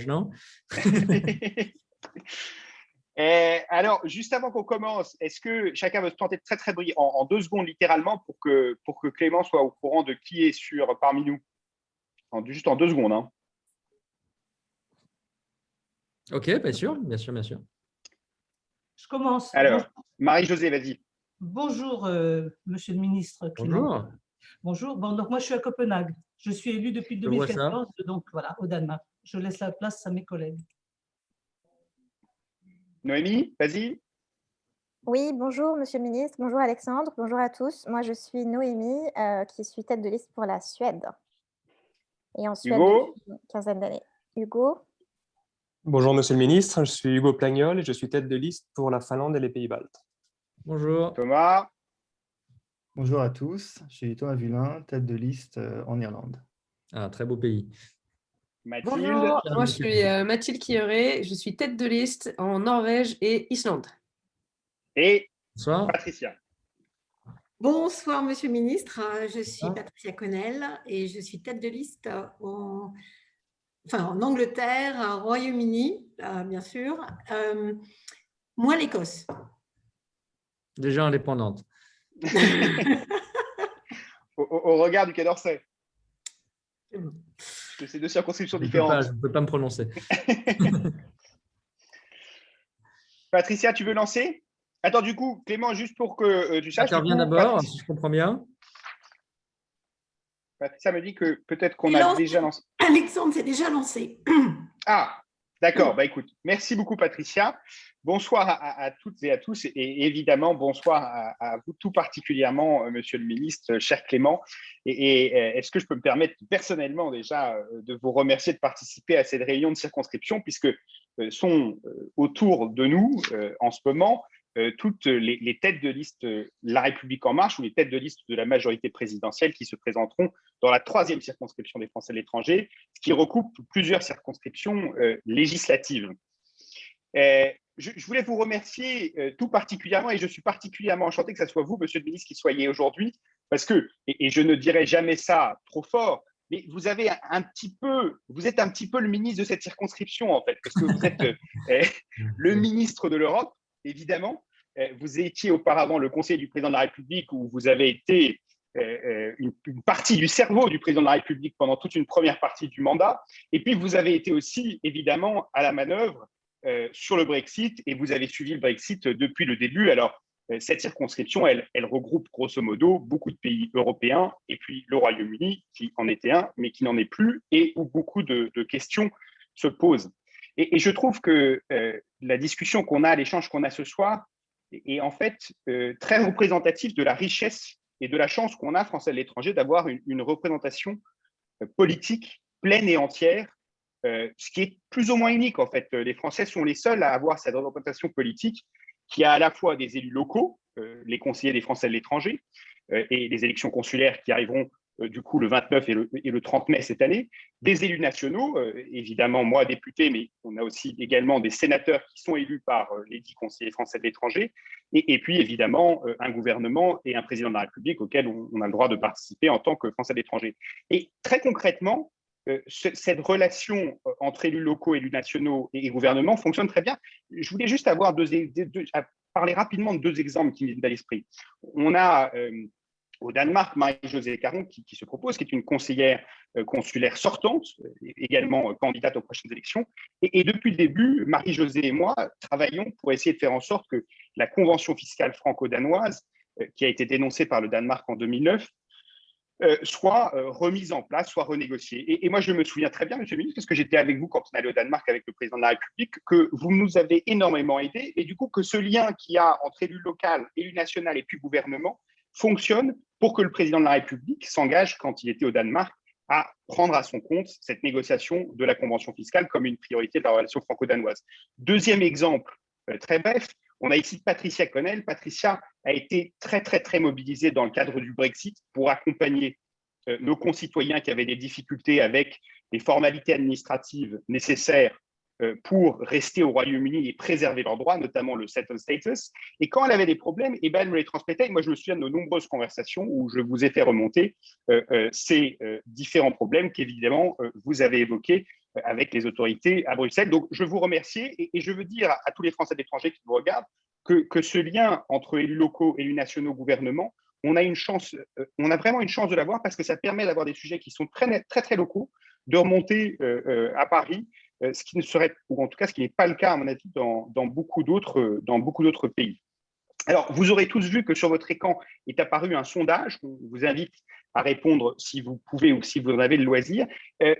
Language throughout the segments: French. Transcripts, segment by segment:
non? Alors, juste avant qu'on commence, est-ce que chacun veut se tenter de très très brièvement, en 2 secondes littéralement, pour que Clément soit au courant de qui est parmi nous? Juste en 2 secondes. Hein. Ok, bien sûr, bien sûr, bien sûr. Je commence. Alors, Marie-Josée, vas-y. Bonjour, monsieur le ministre Clément. Bonjour. Bonjour. Bon, donc moi, je suis à Copenhague. Je suis élue depuis Je vois ça. 2014, donc voilà, au Danemark. Je laisse la place à mes collègues. Noémie, vas-y. Oui, bonjour Monsieur le Ministre, bonjour Alexandre, bonjour à tous. Moi, je suis Noémie, qui suis tête de liste pour la Suède. Et en Suède Hugo. depuis une quinzaine d'années. Hugo? Bonjour Monsieur le Ministre, je suis Hugo Plagnol et je suis tête de liste pour la Finlande et les Pays-Baltes. Bonjour. Thomas. Bonjour à tous, je suis Thomas Vulin, tête de liste en Irlande. Un très beau pays. Mathilde. Bonjour, moi je suis Mathilde Kieré, je suis tête de liste en Norvège et Islande. Et Bonsoir. Patricia. Bonsoir, Monsieur le Ministre. Je suis Patricia Connell et je suis tête de liste en Angleterre, au Royaume-Uni, bien sûr. Moi, l'Écosse. Déjà indépendante. au regard du Quai d'Orsay. C'est 2 circonscriptions différentes. Je ne peux pas me prononcer. Patricia, tu veux lancer? Attends, du coup, Clément, juste pour que tu saches. Interviens d'abord, si je comprends bien. Patricia me dit que peut-être qu'on a déjà lancé. Alexandre s'est déjà lancé. Ah, d'accord. Bah, écoute, merci beaucoup, Patricia. Bonsoir à toutes et à tous. Et évidemment, bonsoir à vous tout particulièrement, Monsieur le Ministre, cher Clément. Et est-ce que je peux me permettre personnellement déjà de vous remercier de participer à cette réunion de circonscription, puisque sont autour de nous en ce moment toutes les têtes de liste La République En Marche ou les têtes de liste de la majorité présidentielle qui se présenteront dans la 3e circonscription des Français de l'étranger, ce qui recoupe plusieurs circonscriptions législatives. Je voulais vous remercier tout particulièrement, et je suis particulièrement enchanté que ce soit vous, Monsieur le Ministre, qui soyez aujourd'hui, parce que, et je ne dirai jamais ça trop fort, mais vous êtes un petit peu le ministre de cette circonscription, en fait, parce que vous êtes le ministre de l'Europe, évidemment. Vous étiez auparavant le conseiller du président de la République, où vous avez été une partie du cerveau du président de la République pendant toute une première partie du mandat. Et puis, vous avez été aussi, évidemment, à la manœuvre sur le Brexit, et vous avez suivi le Brexit depuis le début. Alors, cette circonscription, elle regroupe grosso modo beaucoup de pays européens, et puis le Royaume-Uni, qui en était un, mais qui n'en est plus, et où beaucoup de questions se posent. Et je trouve que la discussion qu'on a, l'échange qu'on a ce soir, est en fait très représentatif de la richesse et de la chance qu'on a, Français de l'étranger, d'avoir une représentation politique pleine et entière, ce qui est plus ou moins unique en fait. Les Français sont les seuls à avoir cette représentation politique qui a à la fois des élus locaux, les conseillers des Français de l'étranger, et les élections consulaires qui arriveront du coup le 29 et le 30 mai cette année, des élus nationaux, évidemment moi député, mais on a aussi également des sénateurs qui sont élus par les 10 conseillers français de l'étranger, et puis évidemment un gouvernement et un président de la République auquel on a le droit de participer en tant que Français de l'étranger. Et très concrètement, cette relation entre élus locaux, élus nationaux et gouvernement fonctionne très bien. Je voulais juste avoir parler rapidement de 2 exemples qui me viennent à l'esprit. On a au Danemark, Marie-Josée Caron qui se propose, qui est une conseillère consulaire sortante, également candidate aux prochaines élections. Et depuis le début, Marie-Josée et moi travaillons pour essayer de faire en sorte que la convention fiscale franco-danoise, qui a été dénoncée par le Danemark en 2009, soit remise en place, soit renégociée. Et moi, je me souviens très bien, Monsieur le Ministre, parce que j'étais avec vous quand on allait au Danemark avec le président de la République, que vous nous avez énormément aidés, et du coup que ce lien qu'il y a entre élu local, élu national et puis gouvernement fonctionne pour que le président de la République s'engage, quand il était au Danemark, à prendre à son compte cette négociation de la convention fiscale comme une priorité de la relation franco-danoise. Deuxième exemple, très bref, on a ici Patricia Connell. Patricia a été très, très, très mobilisée dans le cadre du Brexit pour accompagner nos concitoyens qui avaient des difficultés avec les formalités administratives nécessaires pour rester au Royaume-Uni et préserver leurs droits, notamment le settled status. Et quand elle avait des problèmes, elle me les transmettait. Moi, je me souviens de nos nombreuses conversations où je vous ai fait remonter ces différents problèmes qu'évidemment vous avez évoqués avec les autorités à Bruxelles. Donc, je vous remercie et je veux dire à tous les Français de l'étranger qui vous regardent que ce lien entre élus locaux, élus nationaux, gouvernement, on a vraiment une chance de l'avoir parce que ça permet d'avoir des sujets qui sont très, très, très locaux, de remonter à Paris, ce qui ne serait, ou en tout cas ce qui n'est pas le cas, à mon avis, dans beaucoup d'autres pays. Alors, vous aurez tous vu que sur votre écran est apparu un sondage. On vous invite à répondre si vous pouvez ou si vous en avez le loisir.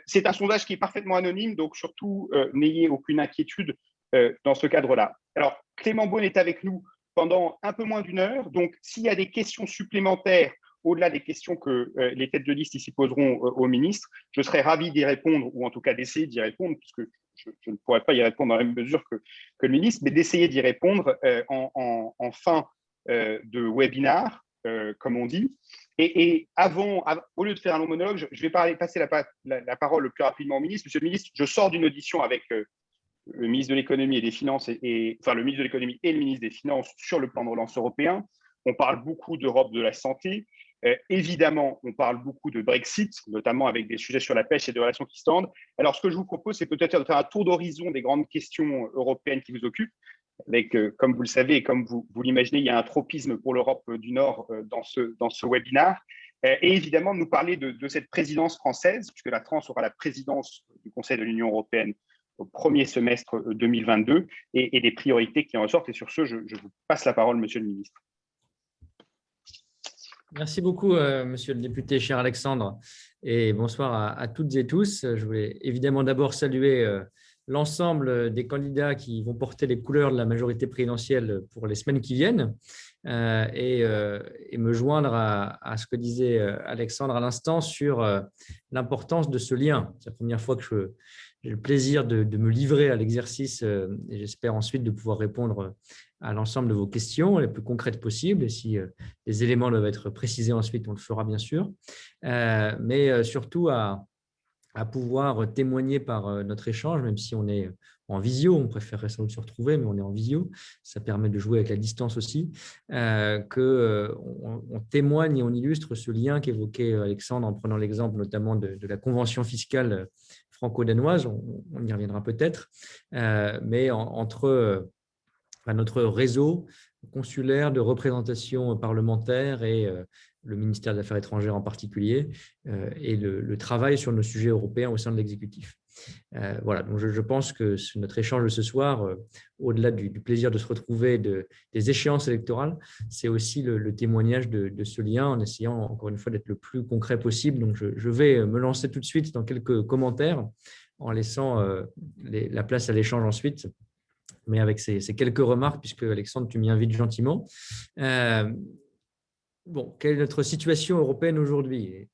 C'est un sondage qui est parfaitement anonyme, donc surtout, n'ayez aucune inquiétude dans ce cadre-là. Alors, Clément Beaune est avec nous pendant un peu moins d'une heure. Donc, s'il y a des questions supplémentaires, au-delà des questions que les têtes de liste ici poseront au ministre, je serai ravi d'y répondre, ou en tout cas d'essayer d'y répondre, puisque je ne pourrais pas y répondre dans la même mesure que le ministre, mais d'essayer d'y répondre en fin de webinar, comme on dit. Et au lieu de faire un long monologue, je vais passer la parole le plus rapidement au ministre. Monsieur le ministre, je sors d'une audition avec le ministre de l'économie et des finances, enfin le ministre de l'économie et le ministre des Finances sur le plan de relance européen. On parle beaucoup d'Europe de la santé. Évidemment, on parle beaucoup de Brexit, notamment avec des sujets sur la pêche et des relations qui se tendent. Alors, ce que je vous propose, c'est peut-être de faire un tour d'horizon des grandes questions européennes qui vous occupent. Avec, comme vous le savez et comme vous l'imaginez, il y a un tropisme pour l'Europe du Nord dans ce webinaire. Et évidemment, nous parler de cette présidence française, puisque la France aura la présidence du Conseil de l'Union européenne au premier semestre 2022 et des priorités qui en ressortent. Et sur ce, je vous passe la parole, monsieur le ministre. Merci beaucoup, monsieur le député, cher Alexandre, et bonsoir à toutes et tous. Je voulais évidemment d'abord saluer l'ensemble des candidats qui vont porter les couleurs de la majorité présidentielle pour les semaines qui viennent et me joindre à ce que disait Alexandre à l'instant sur l'importance de ce lien. C'est la première fois que j'ai le plaisir de me livrer à l'exercice et j'espère ensuite de pouvoir répondre à l'ensemble de vos questions les plus concrètes possibles. Et si les éléments doivent être précisés ensuite, on le fera bien sûr. Mais surtout à pouvoir témoigner par notre échange, même si on est en visio, on préférerait sans doute se retrouver, mais on est en visio, ça permet de jouer avec la distance aussi, qu'on témoigne et on illustre ce lien qu'évoquait Alexandre en prenant l'exemple notamment de la convention fiscale franco-danoise, on y reviendra peut-être, mais entre notre réseau consulaire de représentation parlementaire et le ministère des Affaires étrangères en particulier, et le travail sur nos sujets européens au sein de l'exécutif. Voilà, donc je pense que notre échange de ce soir, au-delà du plaisir de se retrouver des échéances électorales, c'est aussi le témoignage de ce lien en essayant encore une fois d'être le plus concret possible. Donc je vais me lancer tout de suite dans quelques commentaires en laissant la place à l'échange ensuite, mais avec ces quelques remarques, puisque Alexandre, tu m'y invites gentiment. Bon, quelle est notre situation européenne aujourd'hui ?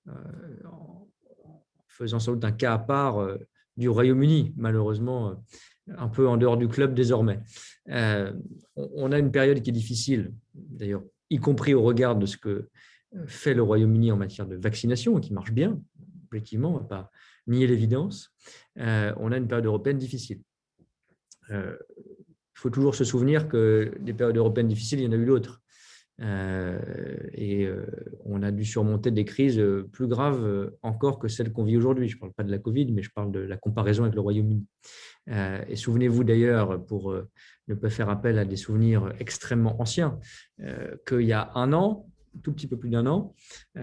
En faisant sans doute un cas à part du Royaume-Uni, malheureusement, un peu en dehors du club désormais. On a une période qui est difficile, d'ailleurs, y compris au regard de ce que fait le Royaume-Uni en matière de vaccination, qui marche bien, objectivement, on ne va pas nier l'évidence. On a une période européenne difficile. Il faut toujours se souvenir que des périodes européennes difficiles, il y en a eu d'autres. On a dû surmonter des crises plus graves encore que celles qu'on vit aujourd'hui. Je ne parle pas de la Covid, mais je parle de la comparaison avec le Royaume-Uni. Et souvenez-vous d'ailleurs, pour ne pas faire appel à des souvenirs extrêmement anciens, qu'il y a un an, tout petit peu plus d'un an,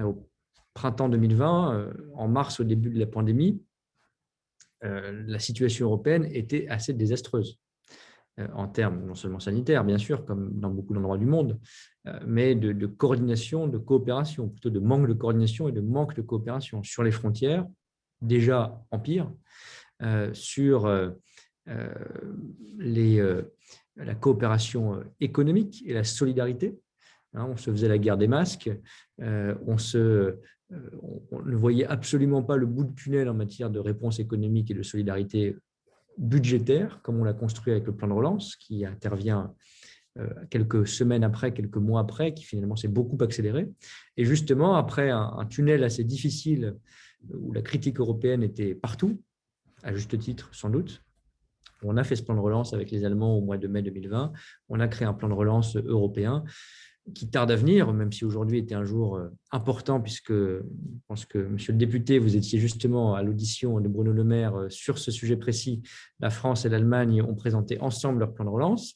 au printemps 2020, en mars, au début de la pandémie, la situation européenne était assez désastreuse en termes non seulement sanitaires, bien sûr, comme dans beaucoup d'endroits du monde, mais de coordination, de coopération, plutôt de manque de coordination et de manque de coopération sur les frontières, déjà en pire, sur la coopération économique et la solidarité. On se faisait la guerre des masques, on ne voyait absolument pas le bout du tunnel en matière de réponse économique et de solidarité budgétaire, comme on l'a construit avec le plan de relance, qui intervient quelques semaines après, quelques mois après, qui finalement s'est beaucoup accéléré. Et justement, après un tunnel assez difficile où la critique européenne était partout, à juste titre sans doute, on a fait ce plan de relance avec les Allemands au mois de mai 2020, on a créé un plan de relance européen. qui tarde à venir, même si aujourd'hui était un jour important, puisque je pense que, monsieur le député, vous étiez justement à l'audition de Bruno Le Maire sur ce sujet précis. La France et l'Allemagne ont présenté ensemble leur plan de relance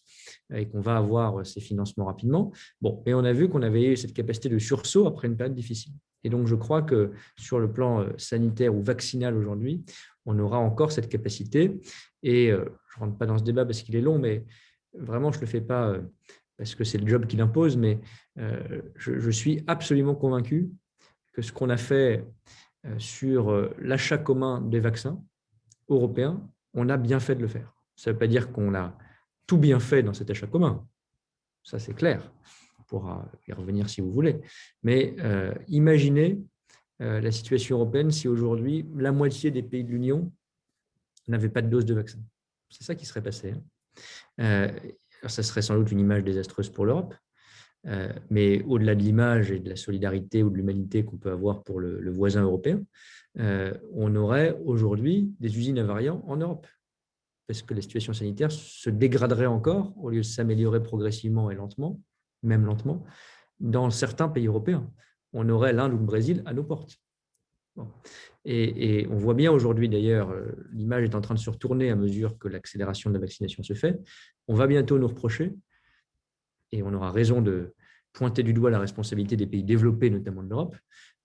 et qu'on va avoir ces financements rapidement. Bon, et on a vu qu'on avait eu cette capacité de sursaut après une période difficile. Et donc, je crois que sur le plan sanitaire ou vaccinal aujourd'hui, on aura encore cette capacité. Et je ne rentre pas dans ce débat parce qu'il est long, mais vraiment, je ne le fais pas parce que c'est le job qui l'impose, mais je suis absolument convaincu que ce qu'on a fait sur l'achat commun des vaccins européens, on a bien fait de le faire. Ça ne veut pas dire qu'on a tout bien fait dans cet achat commun. Ça, c'est clair. On pourra y revenir si vous voulez. Mais imaginez la situation européenne si aujourd'hui, la moitié des pays de l'Union n'avaient pas de dose de vaccin. C'est ça qui serait passé. Alors, ça serait sans doute une image désastreuse pour l'Europe, mais au-delà de l'image et de la solidarité ou de l'humanité qu'on peut avoir pour le voisin européen, on aurait aujourd'hui des usines à variants en Europe, parce que la situation sanitaire se dégraderait encore au lieu de s'améliorer progressivement et lentement, même lentement, dans certains pays européens. On aurait l'Inde ou le Brésil à nos portes. Bon. Et on voit bien aujourd'hui, d'ailleurs, l'image est en train de se retourner à mesure que l'accélération de la vaccination se fait. On va bientôt nous reprocher, et on aura raison de pointer du doigt la responsabilité des pays développés, notamment de l'Europe,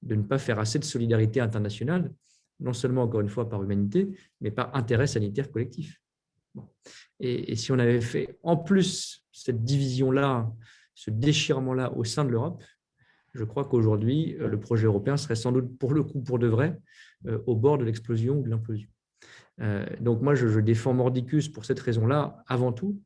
de ne pas faire assez de solidarité internationale, non seulement, encore une fois, par humanité, mais par intérêt sanitaire collectif. Bon. Et si on avait fait en plus cette division-là, ce déchirement-là au sein de l'Europe, je crois qu'aujourd'hui, le projet européen serait sans doute, pour le coup, pour de vrai, au bord de l'explosion ou de l'implosion. Donc moi, je défends Mordicus pour cette raison-là, avant tout,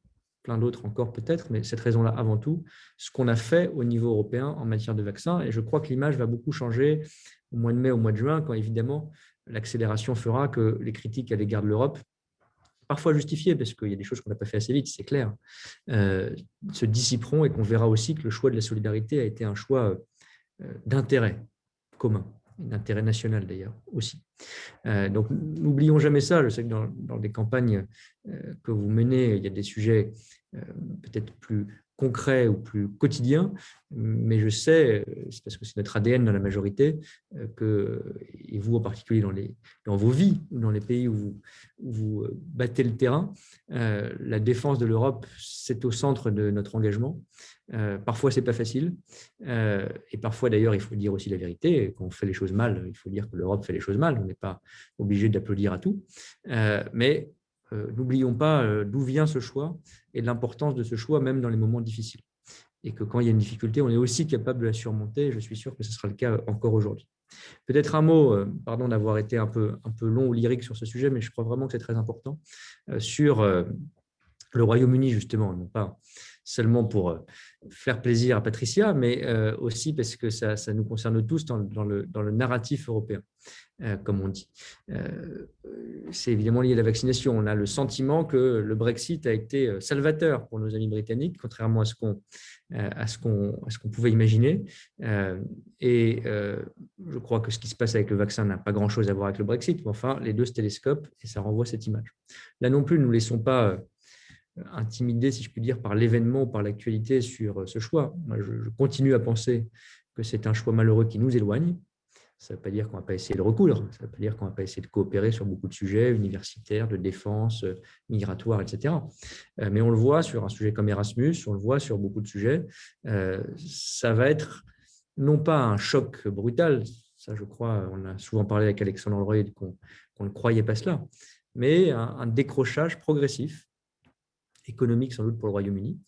plein d'autres encore peut-être, mais cette raison-là avant tout, ce qu'on a fait au niveau européen en matière de vaccins. Et je crois que l'image va beaucoup changer au mois de mai, au mois de juin, quand évidemment l'accélération fera que les critiques à l'égard de l'Europe, parfois justifiées, parce qu'il y a des choses qu'on n'a pas fait assez vite, c'est clair, se dissiperont et qu'on verra aussi que le choix de la solidarité a été un choix d'intérêt commun, d'intérêt national d'ailleurs aussi. Donc, n'oublions jamais ça. Je sais que dans des campagnes que vous menez, il y a des sujets peut-être plus concrets ou plus quotidiens, mais je sais, c'est parce que c'est notre ADN dans la majorité, et vous en particulier dans vos vies, ou dans les pays où vous battez le terrain, la défense de l'Europe, c'est au centre de notre engagement. Parfois, ce n'est pas facile. Et parfois, d'ailleurs, il faut dire aussi la vérité. Quand on fait les choses mal, il faut dire que l'Europe fait les choses mal. On n'est pas obligé d'applaudir à tout. Mais n'oublions pas d'où vient ce choix et de l'importance de ce choix, même dans les moments difficiles. Et que quand il y a une difficulté, on est aussi capable de la surmonter. Je suis sûr que ce sera le cas encore aujourd'hui. Peut-être un mot, pardon d'avoir été un peu long ou lyrique sur ce sujet, mais je crois vraiment que c'est très important, sur le Royaume-Uni, justement, non pas seulement pour faire plaisir à Patricia, mais aussi parce que ça nous concerne tous dans le narratif européen, comme on dit. C'est évidemment lié à la vaccination. On a le sentiment que le Brexit a été salvateur pour nos amis britanniques, contrairement à ce qu'on pouvait imaginer. Et je crois que ce qui se passe avec le vaccin n'a pas grand-chose à voir avec le Brexit, mais enfin, les deux se télescopent et ça renvoie cette image. Là non plus, ne nous laissons pas intimidé, si je puis dire, par l'événement, par l'actualité sur ce choix. Moi, je continue à penser que c'est un choix malheureux qui nous éloigne. Ça ne veut pas dire qu'on ne va pas essayer de recoudre, ça ne veut pas dire qu'on ne va pas essayer de coopérer sur beaucoup de sujets universitaires, de défense, migratoires, etc. Mais on le voit sur un sujet comme Erasmus, on le voit sur beaucoup de sujets. Ça va être non pas un choc brutal, ça je crois, on a souvent parlé avec Alexandre Leroy qu'on ne croyait pas cela, mais un décrochage progressif, économique sans doute pour le Royaume-Uni,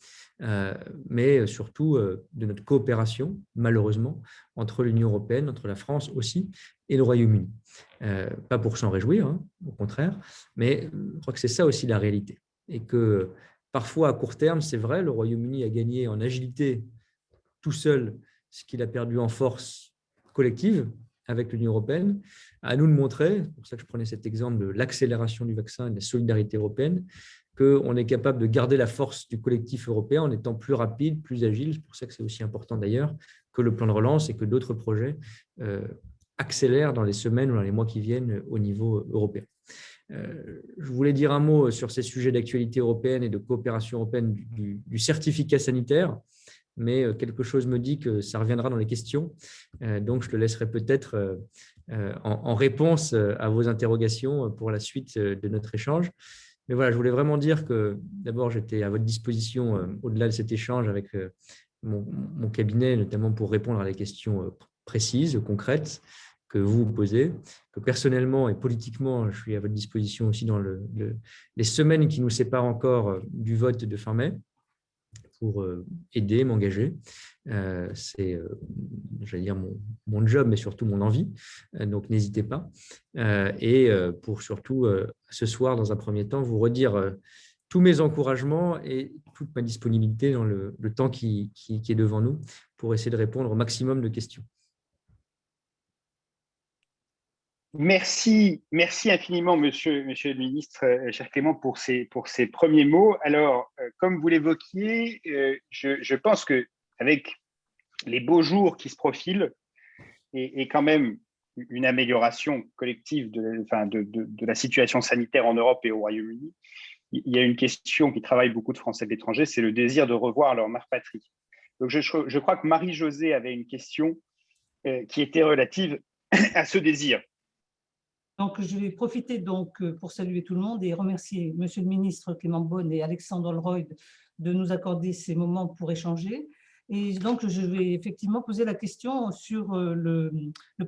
mais surtout de notre coopération, malheureusement, entre l'Union européenne, entre la France aussi, et le Royaume-Uni. Pas pour s'en réjouir, hein, au contraire, mais je crois que c'est ça aussi la réalité. Et que parfois, à court terme, c'est vrai, le Royaume-Uni a gagné en agilité tout seul ce qu'il a perdu en force collective avec l'Union européenne. À nous de montrer, c'est pour ça que je prenais cet exemple de l'accélération du vaccin et de la solidarité européenne, qu'on est capable de garder la force du collectif européen en étant plus rapide, plus agile. C'est pour ça que c'est aussi important d'ailleurs que le plan de relance et que d'autres projets accélèrent dans les semaines ou dans les mois qui viennent au niveau européen. Je voulais dire un mot sur ces sujets d'actualité européenne et de coopération européenne du certificat sanitaire. mais quelque chose me dit que ça reviendra dans les questions. Donc, je le laisserai peut-être en réponse à vos interrogations pour la suite de notre échange. Mais voilà, je voulais vraiment dire que d'abord, j'étais à votre disposition au-delà de cet échange avec mon cabinet, notamment pour répondre à des questions précises, concrètes que vous posez, que personnellement et politiquement, je suis à votre disposition aussi dans les semaines qui nous séparent encore du vote de fin mai pour aider, m'engager. C'est, j'allais dire, mon job, mais surtout mon envie. Donc, n'hésitez pas. Et pour surtout, ce soir, dans un premier temps, vous redire tous mes encouragements et toute ma disponibilité dans le temps qui est devant nous pour essayer de répondre au maximum de questions. Merci infiniment, monsieur le ministre, cher Clément, pour ces premiers mots. Alors, comme vous l'évoquiez, je pense qu'avec les beaux jours qui se profilent et quand même une amélioration collective de la situation sanitaire en Europe et au Royaume-Uni, il y a une question qui travaille beaucoup de Français de l'étranger, c'est le désir de revoir leur mère patrie. Donc, je crois que Marie-Josée avait une question qui était relative à ce désir. Donc, je vais profiter pour saluer tout le monde et remercier Monsieur le ministre Clément Beaune et Alexandre Holroyd de nous accorder ces moments pour échanger. Et donc, je vais effectivement poser la question sur le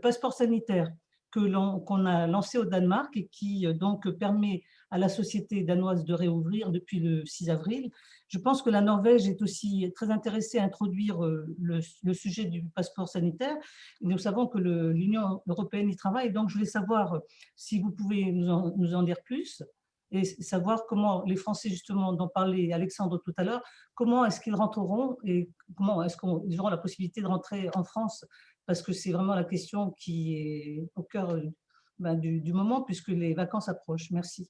passeport sanitaire qu'on a lancé au Danemark et qui donc permet à la société danoise de réouvrir depuis le 6 avril. Je pense que la Norvège est aussi très intéressée à introduire le sujet du passeport sanitaire. Nous savons que l'Union européenne y travaille, donc je voulais savoir si vous pouvez nous en dire plus et savoir comment les Français, justement, dont parlait Alexandre tout à l'heure, comment est-ce qu'ils rentreront et comment est-ce qu'ils auront la possibilité de rentrer en France, parce que c'est vraiment la question qui est au cœur du moment, puisque les vacances approchent. Merci.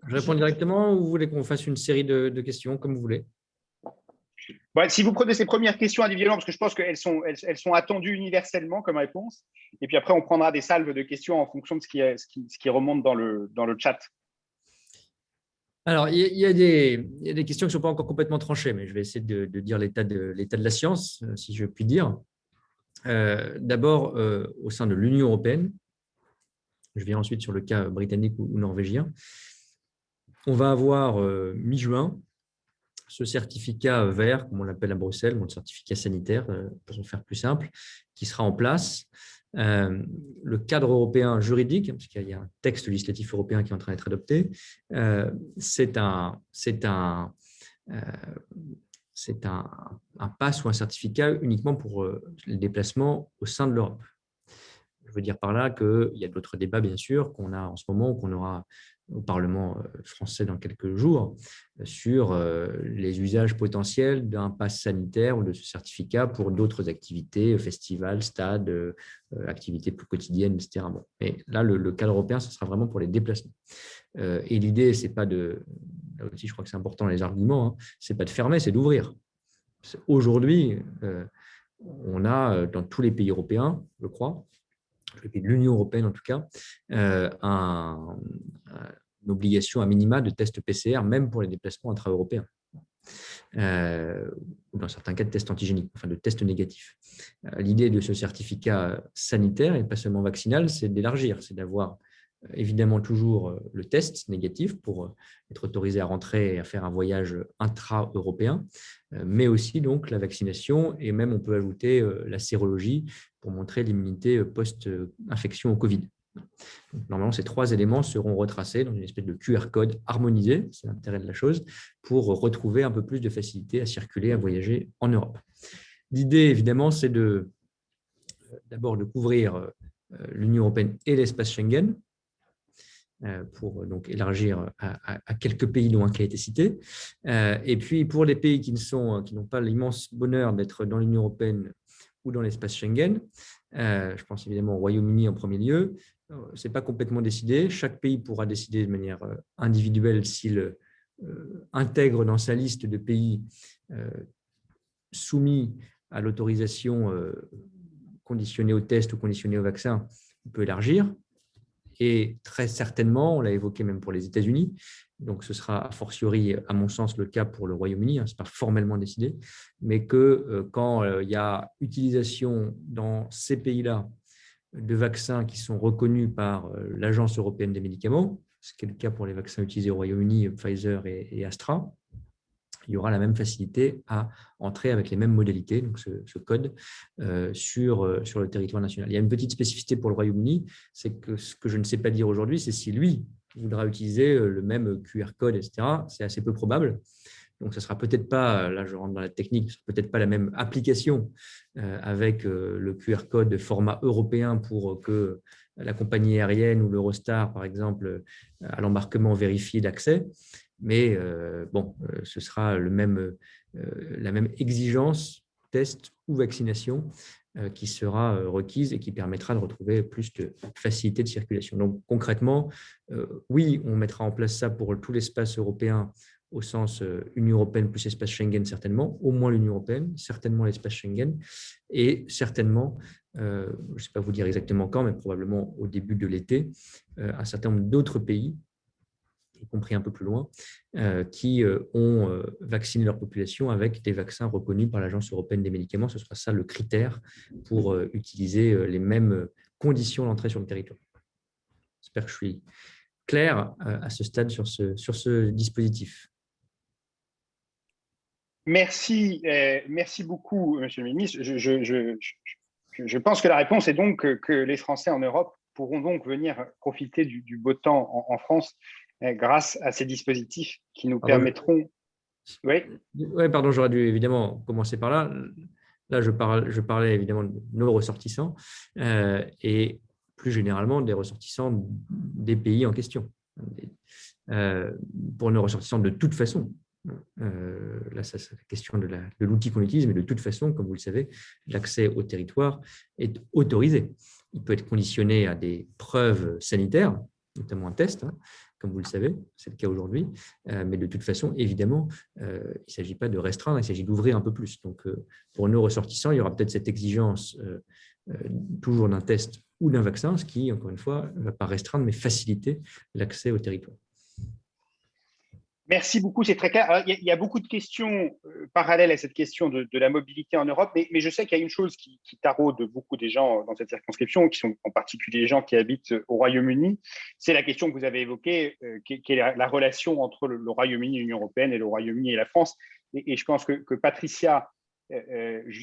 Je réponds directement ou vous voulez qu'on fasse une série de questions, comme vous voulez? Bon, si vous prenez ces premières questions individuellement, parce que je pense qu'elles sont attendues universellement comme réponse, et puis après, on prendra des salves de questions en fonction de ce qui remonte dans le chat. Alors, il y a des questions qui ne sont pas encore complètement tranchées, mais je vais essayer de dire l'état de la science, si je puis dire. D'abord, au sein de l'Union européenne, je viens ensuite sur le cas britannique ou norvégien, on va avoir mi-juin ce certificat vert, comme on l'appelle à Bruxelles, le certificat sanitaire, pour faire plus simple, qui sera en place. Le cadre européen juridique, parce qu'il y a un texte législatif européen qui est en train d'être adopté, c'est un pass ou un certificat uniquement pour les déplacements au sein de l'Europe. Je veux dire par là qu'il y a d'autres débats, bien sûr, qu'on a en ce moment, qu'on aura au Parlement français dans quelques jours, sur les usages potentiels d'un pass sanitaire ou de ce certificat pour d'autres activités, festivals, stades, activités plus quotidiennes, etc. Bon. Et là, le cadre européen, ce sera vraiment pour les déplacements. Et l'idée, c'est pas de… Là aussi, je crois que c'est important, les arguments, hein, c'est pas de fermer, c'est d'ouvrir. Aujourd'hui, on a dans tous les pays européens, je crois, les pays de l'Union européenne en tout cas, une obligation à minima de test PCR, même pour les déplacements intra-européens. Ou dans certains cas de tests antigéniques, enfin de tests négatifs. L'idée de ce certificat sanitaire, et pas seulement vaccinal, c'est d'élargir, c'est d'avoir évidemment toujours le test négatif pour être autorisé à rentrer et à faire un voyage intra-européen, mais aussi donc la vaccination, et même on peut ajouter la sérologie pour montrer l'immunité post-infection au Covid. Donc, normalement, ces trois éléments seront retracés dans une espèce de QR code harmonisé, c'est l'intérêt de la chose, pour retrouver un peu plus de facilité à circuler, à voyager en Europe. L'idée, évidemment, c'est d'abord de couvrir l'Union européenne et l'espace Schengen, pour donc élargir à quelques pays dont un qui a été cité. Et puis, pour les pays qui n'ont pas l'immense bonheur d'être dans l'Union européenne ou dans l'espace Schengen, je pense évidemment au Royaume-Uni en premier lieu, ce n'est pas complètement décidé. Chaque pays pourra décider de manière individuelle s'il intègre dans sa liste de pays soumis à l'autorisation conditionnée au test ou conditionnée au vaccin, il peut élargir. et très certainement, on l'a évoqué même pour les États-Unis, donc ce sera a fortiori, à mon sens, le cas pour le Royaume-Uni, hein, ce n'est pas formellement décidé, mais que quand il y a utilisation dans ces pays-là de vaccins qui sont reconnus par l'Agence européenne des médicaments, ce qui est le cas pour les vaccins utilisés au Royaume-Uni, Pfizer et Astra, il y aura la même facilité à entrer avec les mêmes modalités, donc ce code, sur le territoire national. Il y a une petite spécificité pour le Royaume-Uni, c'est que ce que je ne sais pas dire aujourd'hui, c'est si lui voudra utiliser le même QR code, etc. C'est assez peu probable. Donc, ce ne sera peut-être pas, là je rentre dans la technique, peut-être pas la même application avec le QR code format européen pour que la compagnie aérienne ou l'Eurostar, par exemple, à l'embarquement vérifie l'accès. Mais ce sera la même exigence, test ou vaccination qui sera requise et qui permettra de retrouver plus de facilité de circulation. Donc concrètement, oui, on mettra en place ça pour tout l'espace européen au sens Union européenne plus espace Schengen certainement, au moins l'Union européenne, certainement l'espace Schengen et certainement, je ne sais pas vous dire exactement quand, mais probablement au début de l'été, un certain nombre d'autres pays, y compris un peu plus loin, qui ont vacciné leur population avec des vaccins reconnus par l'Agence européenne des médicaments. Ce sera ça le critère pour utiliser les mêmes conditions d'entrée sur le territoire. J'espère que je suis clair à ce stade sur ce dispositif. Merci beaucoup, Monsieur le ministre. Je pense que la réponse est donc que les Français en Europe pourront donc venir profiter du beau temps en France grâce à ces dispositifs qui nous permettront… Oui, pardon, j'aurais dû évidemment commencer par là. Là, je parlais évidemment de nos ressortissants et plus généralement des ressortissants des pays en question. Pour nos ressortissants, de toute façon, là, c'est la question de l'outil qu'on utilise, mais de toute façon, comme vous le savez, l'accès au territoire est autorisé. Il peut être conditionné à des preuves sanitaires, notamment un test, hein, comme vous le savez, c'est le cas aujourd'hui, mais de toute façon, évidemment, il ne s'agit pas de restreindre, il s'agit d'ouvrir un peu plus. Donc, pour nos ressortissants, il y aura peut-être cette exigence toujours d'un test ou d'un vaccin, ce qui, encore une fois, ne va pas restreindre, mais faciliter l'accès au territoire. Merci beaucoup, c'est très clair. Alors, il y a beaucoup de questions parallèles à cette question de la mobilité en Europe, mais je sais qu'il y a une chose qui taraude beaucoup des gens dans cette circonscription, qui sont en particulier les gens qui habitent au Royaume-Uni. C'est la question que vous avez évoquée, qui est la relation entre le Royaume-Uni et l'Union européenne et le Royaume-Uni et la France. Et je pense que Patricia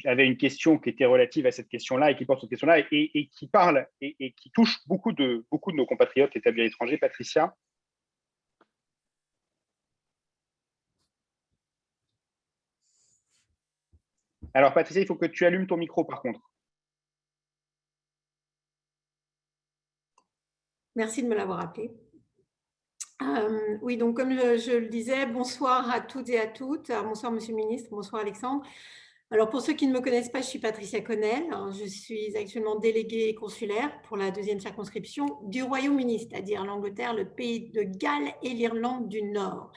avait une question qui était relative à cette question-là et qui porte cette question-là et qui parle et qui touche beaucoup de nos compatriotes établis à l'étranger. Patricia? Alors, Patricia, il faut que tu allumes ton micro, par contre. Merci de me l'avoir appelé. Oui, donc comme je le disais, bonsoir à toutes et à toutes. Bonsoir, Monsieur le Ministre. Bonsoir, Alexandre. Alors, pour ceux qui ne me connaissent pas, je suis Patricia Connell. Je suis actuellement déléguée consulaire pour la 2e circonscription du Royaume-Uni, c'est-à-dire l'Angleterre, le pays de Galles et l'Irlande du Nord.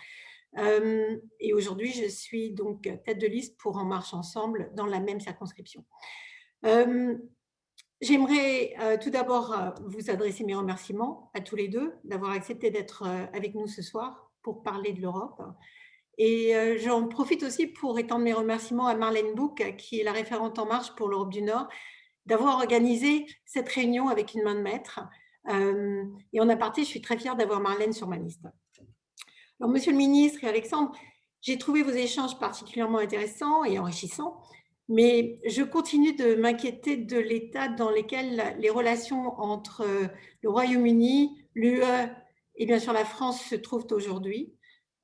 Et aujourd'hui, je suis donc tête de liste pour En Marche Ensemble dans la même circonscription. J'aimerais tout d'abord vous adresser mes remerciements à tous les deux d'avoir accepté d'être avec nous ce soir pour parler de l'Europe. Et j'en profite aussi pour étendre mes remerciements à Marlène Bouc, qui est la référente En Marche pour l'Europe du Nord, d'avoir organisé cette réunion avec une main de maître. Et en aparté, je suis très fière d'avoir Marlène sur ma liste. Alors, Monsieur le Ministre et Alexandre, j'ai trouvé vos échanges particulièrement intéressants et enrichissants, mais je continue de m'inquiéter de l'état dans lequel les relations entre le Royaume-Uni, l'UE et bien sûr la France se trouvent aujourd'hui.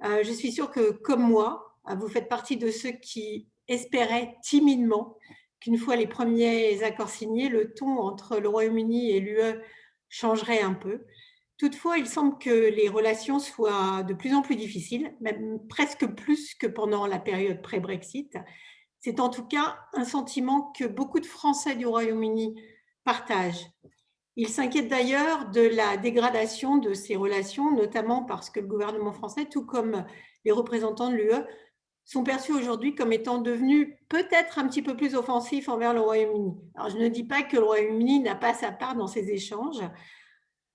Je suis sûre que, comme moi, vous faites partie de ceux qui espéraient timidement qu'une fois les premiers accords signés, le ton entre le Royaume-Uni et l'UE changerait un peu. Toutefois, il semble que les relations soient de plus en plus difficiles, même presque plus que pendant la période pré-Brexit. C'est en tout cas un sentiment que beaucoup de Français du Royaume-Uni partagent. Ils s'inquiètent d'ailleurs de la dégradation de ces relations, notamment parce que le gouvernement français, tout comme les représentants de l'UE, sont perçus aujourd'hui comme étant devenus peut-être un petit peu plus offensifs envers le Royaume-Uni. Alors, je ne dis pas que le Royaume-Uni n'a pas sa part dans ces échanges,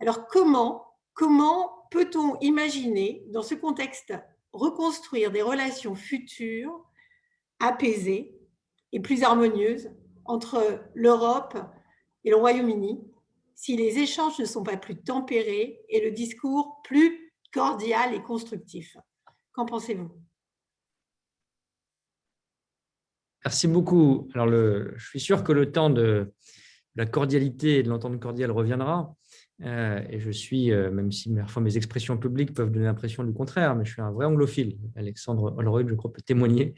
Alors, comment peut-on imaginer, dans ce contexte, reconstruire des relations futures apaisées et plus harmonieuses entre l'Europe et le Royaume-Uni si les échanges ne sont pas plus tempérés et le discours plus cordial et constructif? Qu'en pensez-vous? Merci beaucoup. Alors, je suis sûr que le temps de la cordialité et de l'entente cordiale reviendra. Et je suis, même si parfois mes expressions publiques peuvent donner l'impression du contraire, mais je suis un vrai anglophile. Alexandre Holroyd, je crois, peut témoigner.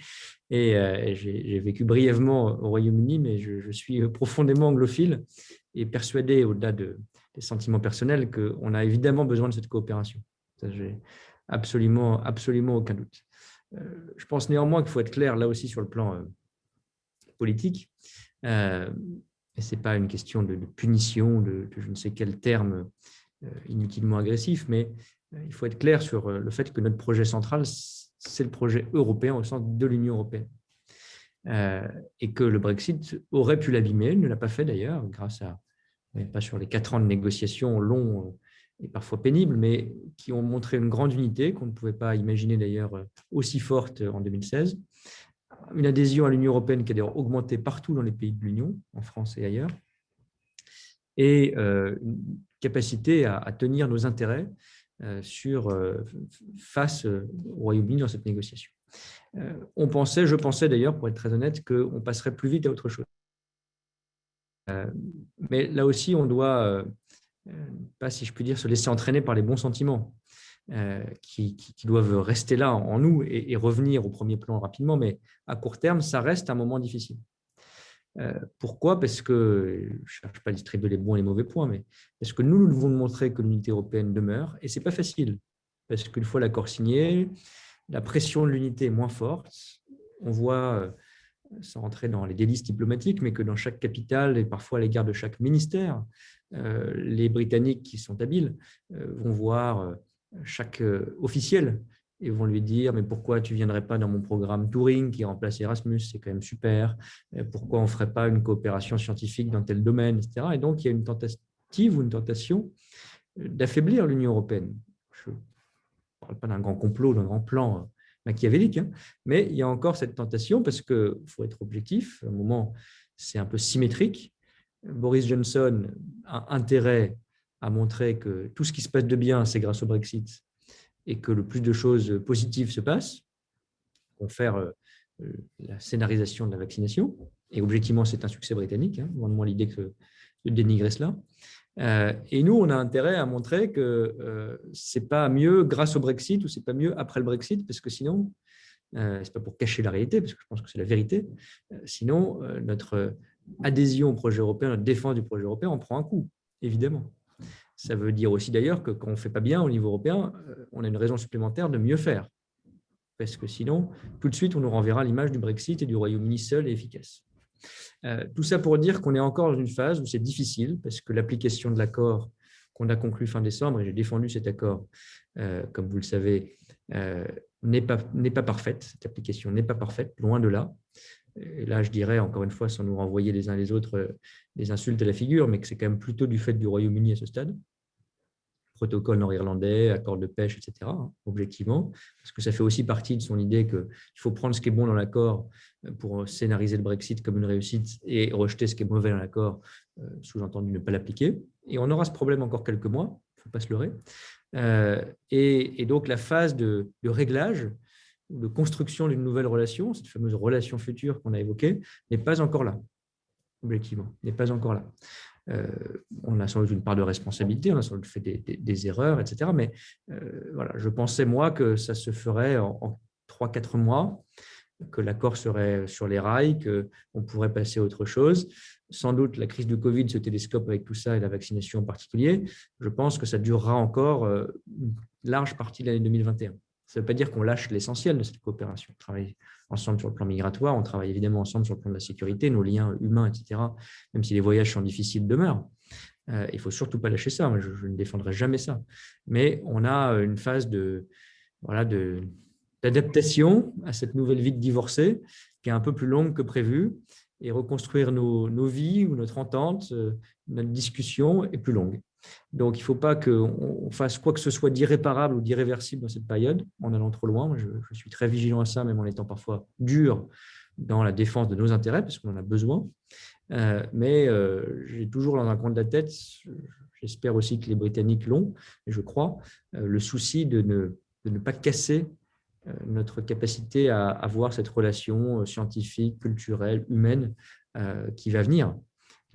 Et j'ai vécu brièvement au Royaume-Uni, mais je suis profondément anglophile et persuadé, au-delà des sentiments personnels, qu'on a évidemment besoin de cette coopération. Ça, j'ai absolument aucun doute. Je pense néanmoins qu'il faut être clair, là aussi, sur le plan politique. Et ce n'est pas une question de punition, de je ne sais quel terme inutilement agressif, mais il faut être clair sur le fait que notre projet central, c'est le projet européen au sens de l'Union européenne. Et que le Brexit aurait pu l'abîmer, il ne l'a pas fait d'ailleurs, grâce à, pas sur les 4 ans de négociations longs et parfois pénibles, mais qui ont montré une grande unité qu'on ne pouvait pas imaginer d'ailleurs aussi forte en 2016. Une adhésion à l'Union européenne qui a d'ailleurs augmenté partout dans les pays de l'Union, en France et ailleurs, et une capacité à tenir nos intérêts face au Royaume-Uni dans cette négociation. Je pensais d'ailleurs, pour être très honnête, qu'on passerait plus vite à autre chose. Mais là aussi, on doit, pas si je puis dire, se laisser entraîner par les bons sentiments. Qui doivent rester là en nous et revenir au premier plan rapidement, mais à court terme, ça reste un moment difficile. Pourquoi? Parce que, je ne cherche pas à distribuer les bons et les mauvais points, mais parce que nous devons montrer que l'unité européenne demeure, et ce n'est pas facile, parce qu'une fois l'accord signé, la pression de l'unité est moins forte. On voit, sans rentrer dans les délices diplomatiques, mais que dans chaque capitale et parfois à l'égard de chaque ministère, les Britanniques qui sont habiles vont voir chaque officiel et vont lui dire « mais pourquoi tu ne viendrais pas dans mon programme Turing qui remplace Erasmus, c'est quand même super, pourquoi on ne ferait pas une coopération scientifique dans tel domaine, etc. » Et donc, il y a une tentative ou une tentation d'affaiblir l'Union européenne. Je ne parle pas d'un grand complot, d'un grand plan machiavélique, hein, mais il y a encore cette tentation parce qu'il faut être objectif. À un moment, c'est un peu symétrique. Boris Johnson a intérêt à montrer que tout ce qui se passe de bien, c'est grâce au Brexit et que le plus de choses positives se passent, pour faire la scénarisation de la vaccination. Et objectivement, c'est un succès britannique, hein, loin de moi l'idée de dénigrer cela. Et nous, on a intérêt à montrer que ce n'est pas mieux grâce au Brexit ou ce n'est pas mieux après le Brexit, parce que sinon, ce n'est pas pour cacher la réalité, parce que je pense que c'est la vérité, sinon notre adhésion au projet européen, notre défense du projet européen, on prend un coup, évidemment. Ça veut dire aussi d'ailleurs que quand on ne fait pas bien au niveau européen, on a une raison supplémentaire de mieux faire. Parce que sinon, tout de suite, on nous renverra l'image du Brexit et du Royaume-Uni seul et efficace. Tout ça pour dire qu'on est encore dans une phase où c'est difficile, parce que l'application de l'accord qu'on a conclu fin décembre, et j'ai défendu cet accord, comme vous le savez, n'est pas parfaite. Cette application n'est pas parfaite, loin de là. Et là, je dirais, encore une fois, sans nous renvoyer les uns les autres des insultes à la figure, mais que c'est quand même plutôt du fait du Royaume-Uni à ce stade. Protocole nord-irlandais, accord de pêche, etc., hein, objectivement, parce que ça fait aussi partie de son idée qu'il faut prendre ce qui est bon dans l'accord pour scénariser le Brexit comme une réussite et rejeter ce qui est mauvais dans l'accord, sous-entendu ne pas l'appliquer. Et on aura ce problème encore quelques mois, il ne faut pas se leurrer. Et donc, la phase de réglage, de construction d'une nouvelle relation, cette fameuse relation future qu'on a évoquée, n'est pas encore là, objectivement, n'est pas encore là. On a sans doute une part de responsabilité, on a sans doute fait des erreurs, etc. Mais voilà, je pensais, moi, que ça se ferait en 3-4 mois, que l'accord serait sur les rails, qu'on pourrait passer à autre chose. Sans doute, la crise de Covid se télescope avec tout ça et la vaccination en particulier. Je pense que ça durera encore une large partie de l'année 2021. Ça ne veut pas dire qu'on lâche l'essentiel de cette coopération. On travaille ensemble sur le plan migratoire, on travaille évidemment ensemble sur le plan de la sécurité, nos liens humains, etc. Même si les voyages sont difficiles, demeurent. Il ne faut surtout pas lâcher ça. Moi, je ne défendrai jamais ça. Mais on a une phase d'adaptation à cette nouvelle vie de divorcé qui est un peu plus longue que prévu. Et reconstruire nos vies ou notre entente, notre discussion est plus longue. Donc, il ne faut pas qu'on fasse quoi que ce soit d'irréparable ou d'irréversible dans cette période, en allant trop loin. Moi, je suis très vigilant à ça, même en étant parfois dur dans la défense de nos intérêts, parce qu'on en a besoin. Mais j'ai toujours dans un coin de la tête, j'espère aussi que les Britanniques l'ont, et je crois, le souci de ne pas casser notre capacité à avoir cette relation scientifique, culturelle, humaine qui va venir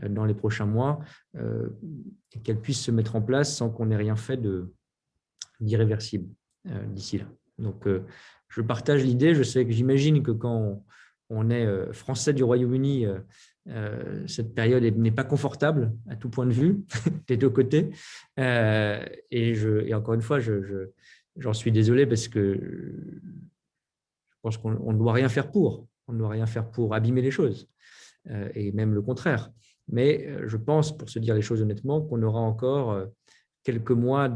dans les prochains mois et qu'elle puisse se mettre en place sans qu'on ait rien fait d'irréversible d'ici là. Donc, je partage l'idée. Je sais que j'imagine que quand on est français du Royaume-Uni, cette période n'est pas confortable à tout point de vue, des deux côtés. Et encore une fois, j'en suis désolé parce que je pense qu'on ne doit rien faire pour. On ne doit rien faire pour abîmer les choses, et même le contraire. Mais je pense, pour se dire les choses honnêtement, qu'on aura encore quelques mois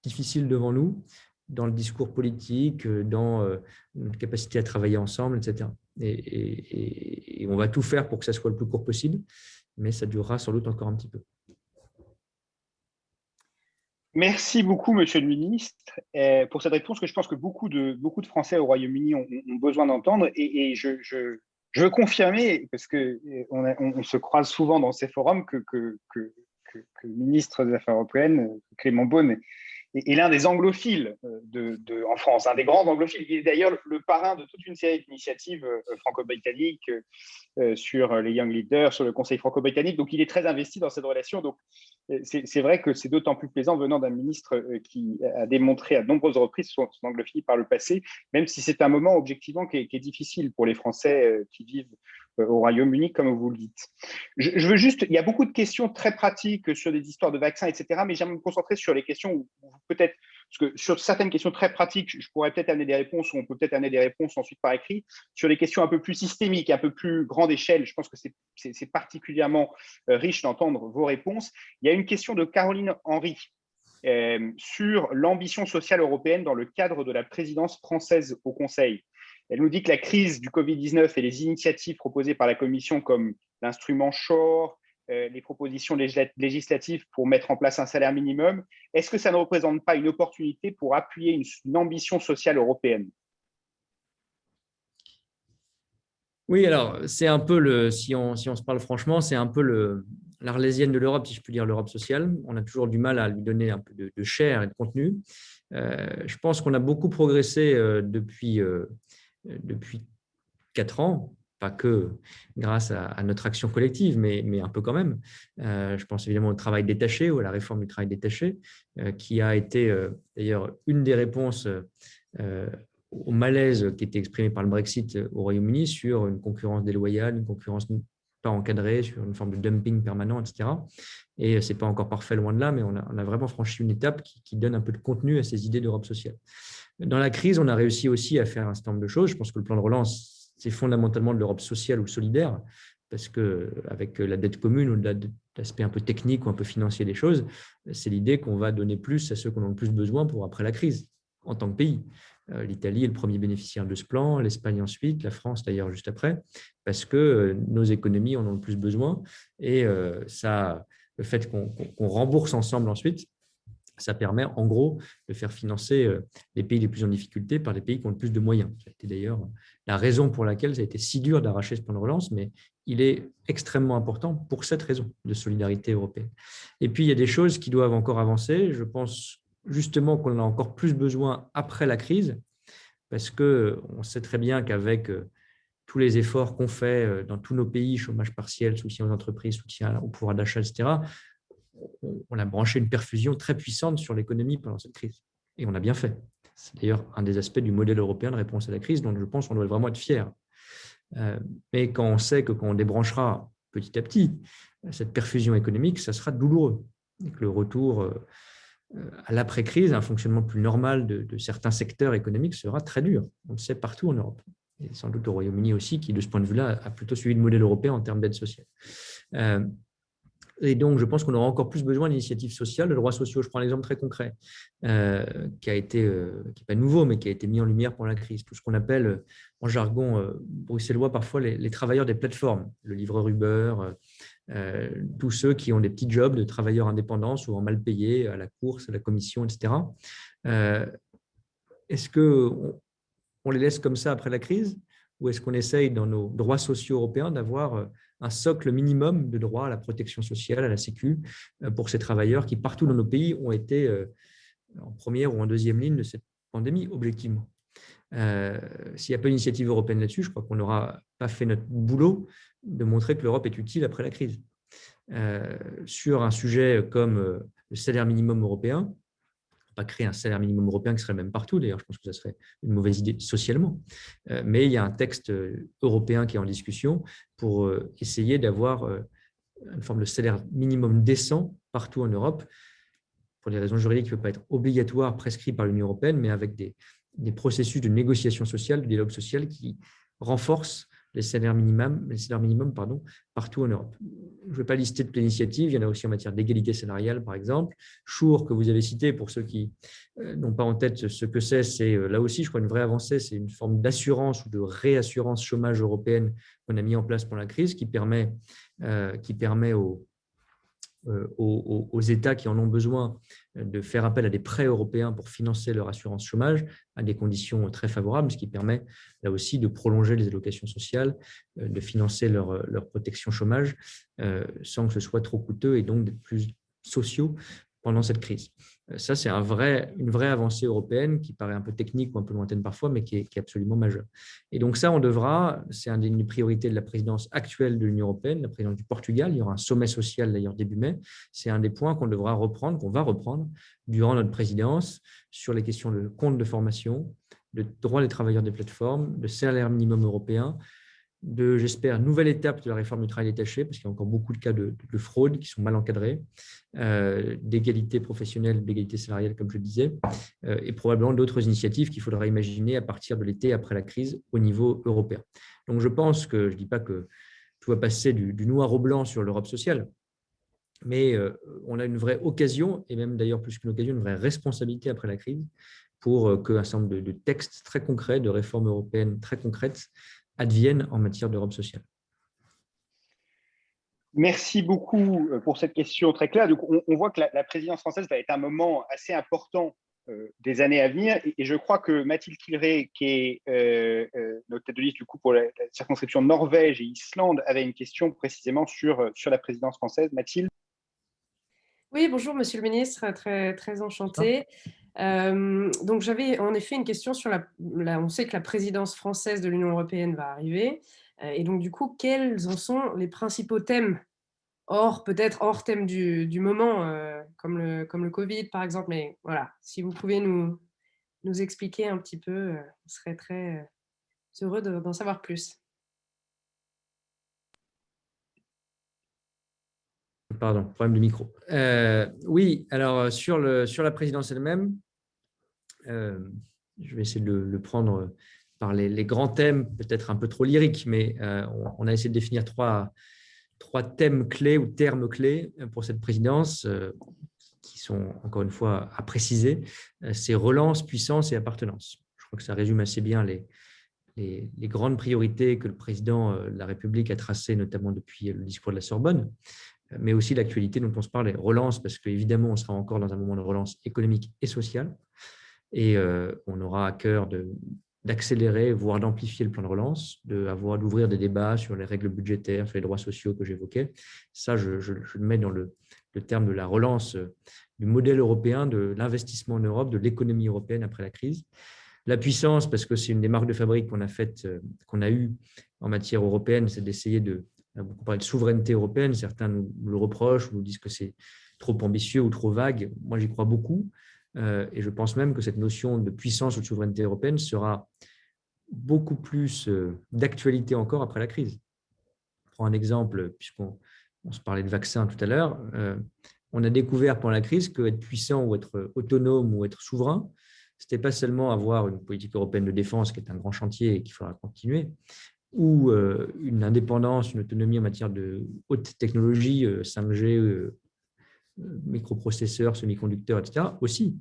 difficiles devant nous dans le discours politique, dans notre capacité à travailler ensemble, etc. Et on va tout faire pour que ça soit le plus court possible, mais ça durera sans doute encore un petit peu. Merci beaucoup, Monsieur le Ministre, pour cette réponse que je pense que beaucoup de Français au Royaume-Uni ont besoin d'entendre. Et je veux confirmer, parce qu'on se croise souvent dans ces forums, que le ministre des Affaires européennes, Clément Beaune, est l'un des anglophiles en France, un des grands anglophiles. Il est d'ailleurs le parrain de toute une série d'initiatives franco-britanniques sur les Young Leaders, sur le Conseil franco-britannique. Donc, il est très investi dans cette relation. Donc, c'est vrai que c'est d'autant plus plaisant venant d'un ministre qui a démontré à de nombreuses reprises son anglophilie par le passé, même si c'est un moment objectivement qui est difficile pour les Français qui vivent au Royaume-Uni, comme vous le dites. Je veux juste, il y a beaucoup de questions très pratiques sur des histoires de vaccins, etc., mais j'aimerais me concentrer sur les questions où peut-être, parce que sur certaines questions très pratiques, je pourrais peut-être amener des réponses, ou on peut peut-être amener des réponses ensuite par écrit. Sur les questions un peu plus systémiques, un peu plus grande échelle, je pense que c'est particulièrement riche d'entendre vos réponses. Il y a une question de Caroline Henry sur l'ambition sociale européenne dans le cadre de la présidence française au Conseil. Elle nous dit que la crise du Covid-19 et les initiatives proposées par la Commission comme l'instrument SURE, les propositions législatives pour mettre en place un salaire minimum, est-ce que ça ne représente pas une opportunité pour appuyer une ambition sociale européenne? Oui, alors c'est un peu si on se parle franchement, c'est un peu l'arlésienne de l'Europe, si je puis dire, l'Europe sociale. On a toujours du mal à lui donner un peu de chair et de contenu. Je pense qu'on a beaucoup progressé depuis 4 ans, pas que grâce à notre action collective, mais un peu quand même. Je pense évidemment au travail détaché ou à la réforme du travail détaché, qui a été d'ailleurs une des réponses au malaise qui était exprimé par le Brexit au Royaume-Uni sur une concurrence déloyale, une concurrence pas encadrée, sur une forme de dumping permanent, etc. Et ce n'est pas encore parfait, loin de là, mais on a vraiment franchi une étape qui donne un peu de contenu à ces idées d'Europe sociale. Dans la crise, on a réussi aussi à faire un certain nombre de choses. Je pense que le plan de relance, c'est fondamentalement de l'Europe sociale ou solidaire, parce qu'avec la dette commune, au-delà de l'aspect un peu technique ou un peu financier des choses, c'est l'idée qu'on va donner plus à ceux qui en ont le plus besoin pour après la crise, en tant que pays. L'Italie est le premier bénéficiaire de ce plan, l'Espagne ensuite, la France d'ailleurs juste après, parce que nos économies en ont le plus besoin. Et le fait qu'on rembourse ensemble ensuite, ça permet en gros de faire financer les pays les plus en difficulté par les pays qui ont le plus de moyens. C'était d'ailleurs la raison pour laquelle ça a été si dur d'arracher ce plan de relance, mais il est extrêmement important pour cette raison de solidarité européenne. Et puis, il y a des choses qui doivent encore avancer. Je pense justement qu'on en a encore plus besoin après la crise, parce qu'on sait très bien qu'avec tous les efforts qu'on fait dans tous nos pays, chômage partiel, soutien aux entreprises, soutien au pouvoir d'achat, etc., on a branché une perfusion très puissante sur l'économie pendant cette crise. Et on a bien fait. C'est d'ailleurs un des aspects du modèle européen de réponse à la crise dont je pense qu'on doit vraiment être fiers. Mais quand on sait que quand on débranchera petit à petit cette perfusion économique, ça sera douloureux. Et que le retour à l'après-crise, un fonctionnement plus normal de certains secteurs économiques sera très dur. On le sait partout en Europe. Et sans doute au Royaume-Uni aussi, qui de ce point de vue-là a plutôt suivi le modèle européen en termes d'aide sociale. Et donc, je pense qu'on aura encore plus besoin d'initiatives sociales, de droits sociaux. Je prends l'exemple très concret, qui n'est pas nouveau, mais qui a été mis en lumière pendant la crise. Tout ce qu'on appelle, en jargon bruxellois, parfois les travailleurs des plateformes, le livreur Uber, tous ceux qui ont des petits jobs de travailleurs indépendants, souvent mal payés, à la course, à la commission, etc. Est-ce qu'on les laisse comme ça après la crise, ou est-ce qu'on essaye dans nos droits sociaux européens d'avoir un socle minimum de droits à la protection sociale, à la sécu, pour ces travailleurs qui, partout dans nos pays, ont été en première ou en deuxième ligne de cette pandémie, objectivement. S'il n'y a pas d'initiative européenne là-dessus, je crois qu'on n'aura pas fait notre boulot de montrer que l'Europe est utile après la crise. Sur un sujet comme le salaire minimum européen, pas créer un salaire minimum européen qui serait le même partout, d'ailleurs, je pense que ça serait une mauvaise idée socialement. Mais il y a un texte européen qui est en discussion pour essayer d'avoir une forme de salaire minimum décent partout en Europe, pour des raisons juridiques qui ne peuvent pas être obligatoires, prescrits par l'Union européenne, mais avec des processus de négociation sociale, de dialogue social qui renforcent les salaires minimums partout en Europe. Je ne vais pas lister toutes les initiatives, il y en a aussi en matière d'égalité salariale, par exemple. Sure, que vous avez cité, pour ceux qui n'ont pas en tête ce que c'est là aussi, je crois, une vraie avancée, c'est une forme d'assurance ou de réassurance chômage européenne qu'on a mis en place pendant la crise, qui permet aux États qui en ont besoin de faire appel à des prêts européens pour financer leur assurance chômage à des conditions très favorables, ce qui permet là aussi de prolonger les allocations sociales, de financer leur protection chômage sans que ce soit trop coûteux et donc d'être plus sociaux pendant cette crise. Ça, c'est une vraie avancée européenne qui paraît un peu technique ou un peu lointaine parfois, mais qui est absolument majeure. Et donc ça, c'est une des priorités de la présidence actuelle de l'Union européenne, la présidence du Portugal. Il y aura un sommet social d'ailleurs début mai. C'est un des points qu'on va reprendre durant notre présidence sur les questions de compte de formation, de droits des travailleurs des plateformes, de salaire minimum européen, j'espère, nouvelle étape de la réforme du travail détaché, parce qu'il y a encore beaucoup de cas de fraude qui sont mal encadrés, d'égalité professionnelle, d'égalité salariale, comme je le disais, et probablement d'autres initiatives qu'il faudra imaginer à partir de l'été après la crise au niveau européen. Donc, je pense que, je ne dis pas que tout va passer du noir au blanc sur l'Europe sociale, mais on a une vraie occasion, et même d'ailleurs plus qu'une occasion, une vraie responsabilité après la crise, pour qu'un certain nombre de textes très concrets, de réformes européennes très concrètes, adviennent en matière d'Europe sociale. Merci beaucoup pour cette question très claire. Donc, on voit que la présidence française va être un moment assez important des années à venir. Et je crois que Mathilde Kilré, qui est notre tête de liste du coup pour la circonscription Norvège et Islande, avait une question précisément sur la présidence française. Mathilde. Oui, bonjour Monsieur le Ministre, très, très enchantée. Donc j'avais en effet une question sur on sait que la présidence française de l'Union européenne va arriver, et donc du coup, quels en sont les principaux thèmes, peut-être hors thème du moment, comme le Covid par exemple, mais voilà, si vous pouvez nous expliquer un petit peu, on serait très heureux d'en savoir plus. Pardon, problème de micro. Oui, alors sur la présidence elle-même, je vais essayer de le prendre par les grands thèmes, peut-être un peu trop lyriques, mais on a essayé de définir trois thèmes clés ou termes clés pour cette présidence qui sont, encore une fois, à préciser. C'est relance, puissance et appartenance. Je crois que ça résume assez bien les grandes priorités que le président de la République a tracées, notamment depuis le discours de la Sorbonne, mais aussi l'actualité dont on se parlait. Relance, parce qu'évidemment, on sera encore dans un moment de relance économique et sociale, et on aura à cœur d'accélérer, voire d'amplifier le plan de relance, d'ouvrir des débats sur les règles budgétaires, sur les droits sociaux que j'évoquais. Ça, je le mets dans le terme de la relance du modèle européen, de l'investissement en Europe, de l'économie européenne après la crise. La puissance, parce que c'est une des marques de fabrique qu'on a eues en matière européenne, c'est d'essayer on a beaucoup parlé de souveraineté européenne. Certains nous le reprochent, nous disent que c'est trop ambitieux ou trop vague. Moi, j'y crois beaucoup. Et je pense même que cette notion de puissance ou de souveraineté européenne sera beaucoup plus d'actualité encore après la crise. Je prends un exemple, puisqu'on se parlait de vaccins tout à l'heure. On a découvert pendant la crise qu'être puissant ou être autonome ou être souverain, ce n'était pas seulement avoir une politique européenne de défense qui est un grand chantier et qu'il faudra continuer, ou une indépendance, une autonomie en matière de haute technologie, 5G, microprocesseurs, semi-conducteurs, etc. aussi.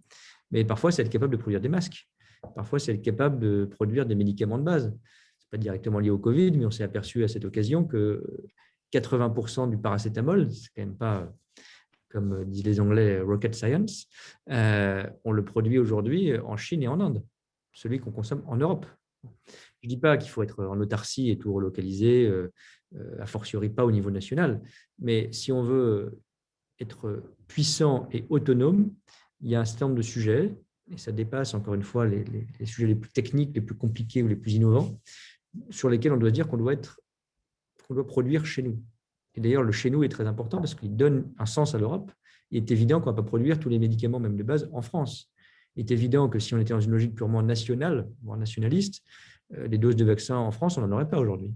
Mais parfois, c'est être capable de produire des masques. Parfois, c'est être capable de produire des médicaments de base. Ce n'est pas directement lié au Covid, mais on s'est aperçu à cette occasion qu'il 80% du paracétamol, c'est quand même pas, comme disent les Anglais, rocket science, on le produit aujourd'hui en Chine et en Inde, celui qu'on consomme en Europe. Je ne dis pas qu'il faut être en autarcie et tout relocaliser, a fortiori pas au niveau national, mais si on veut être puissant et autonome, il y a un certain nombre de sujets, et ça dépasse encore une fois les sujets les plus techniques, les plus compliqués ou les plus innovants, sur lesquels on doit dire qu'on doit produire chez nous. Et d'ailleurs, le chez nous est très important parce qu'il donne un sens à l'Europe. Il est évident qu'on ne va pas produire tous les médicaments, même de base, en France. Il est évident que si on était dans une logique purement nationale, voire nationaliste, les doses de vaccins en France, on n'en aurait pas aujourd'hui.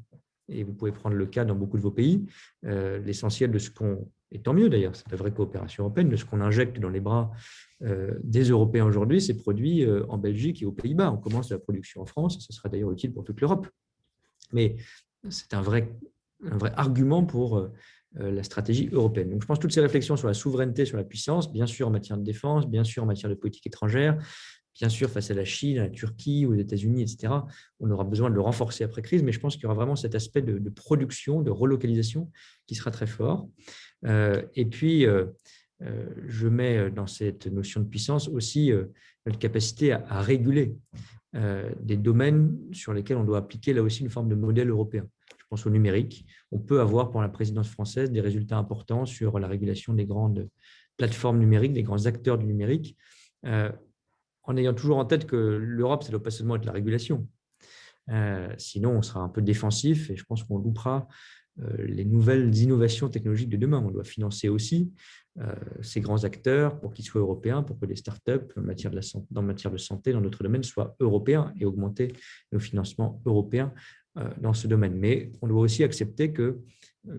Et vous pouvez prendre le cas dans beaucoup de vos pays. L'essentiel de ce qu'on, et tant mieux d'ailleurs, c'est la vraie coopération européenne, de ce qu'on injecte dans les bras des Européens aujourd'hui, c'est produit en Belgique et aux Pays-Bas. On commence la production en France, ce sera d'ailleurs utile pour toute l'Europe. Mais c'est un vrai argument pour la stratégie européenne. Donc, je pense que toutes ces réflexions sur la souveraineté, sur la puissance, bien sûr en matière de défense, bien sûr en matière de politique étrangère, bien sûr face à la Chine, à la Turquie, aux États-Unis, etc., on aura besoin de le renforcer après crise, mais je pense qu'il y aura vraiment cet aspect de production, de relocalisation qui sera très fort. Et puis, je mets dans cette notion de puissance aussi notre capacité à réguler des domaines sur lesquels on doit appliquer là aussi une forme de modèle européen. Je pense au numérique. On peut avoir pour la présidence française des résultats importants sur la régulation des grandes plateformes numériques, des grands acteurs du numérique, en ayant toujours en tête que l'Europe, ça ne doit pas seulement être la régulation. Sinon, on sera un peu défensif et je pense qu'on loupera les nouvelles innovations technologiques de demain. On doit financer aussi ces grands acteurs pour qu'ils soient européens, pour que les startups en matière de santé, dans notre domaine, soient européens et augmenter nos financements européens dans ce domaine. Mais on doit aussi accepter que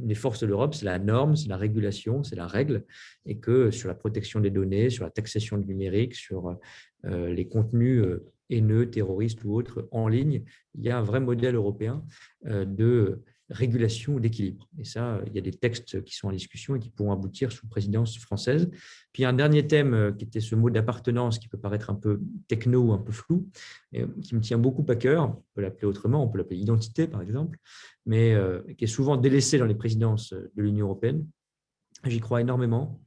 les forces de l'Europe, c'est la norme, c'est la régulation, c'est la règle, et que sur la protection des données, sur la taxation du numérique, sur les contenus haineux, terroristes ou autres en ligne, il y a un vrai modèle européen de régulation ou d'équilibre. Et ça, il y a des textes qui sont en discussion et qui pourront aboutir sous présidence française. Puis un dernier thème qui était ce mot d'appartenance qui peut paraître un peu techno ou un peu flou, et qui me tient beaucoup à cœur. On peut l'appeler autrement, on peut l'appeler identité par exemple, mais qui est souvent délaissé dans les présidences de l'Union européenne. J'y crois énormément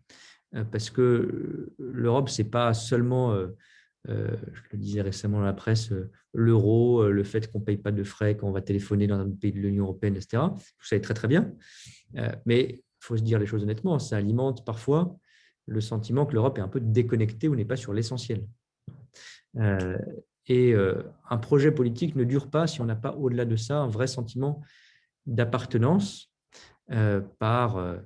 parce que l'Europe, ce n'est pas seulement je le disais récemment dans la presse, l'euro, le fait qu'on ne paye pas de frais quand on va téléphoner dans un pays de l'Union européenne, etc. Tout ça est très, très bien. Mais il faut se dire les choses honnêtement, ça alimente parfois le sentiment que l'Europe est un peu déconnectée ou n'est pas sur l'essentiel. Et un projet politique ne dure pas si on n'a pas au-delà de ça un vrai sentiment d'appartenance par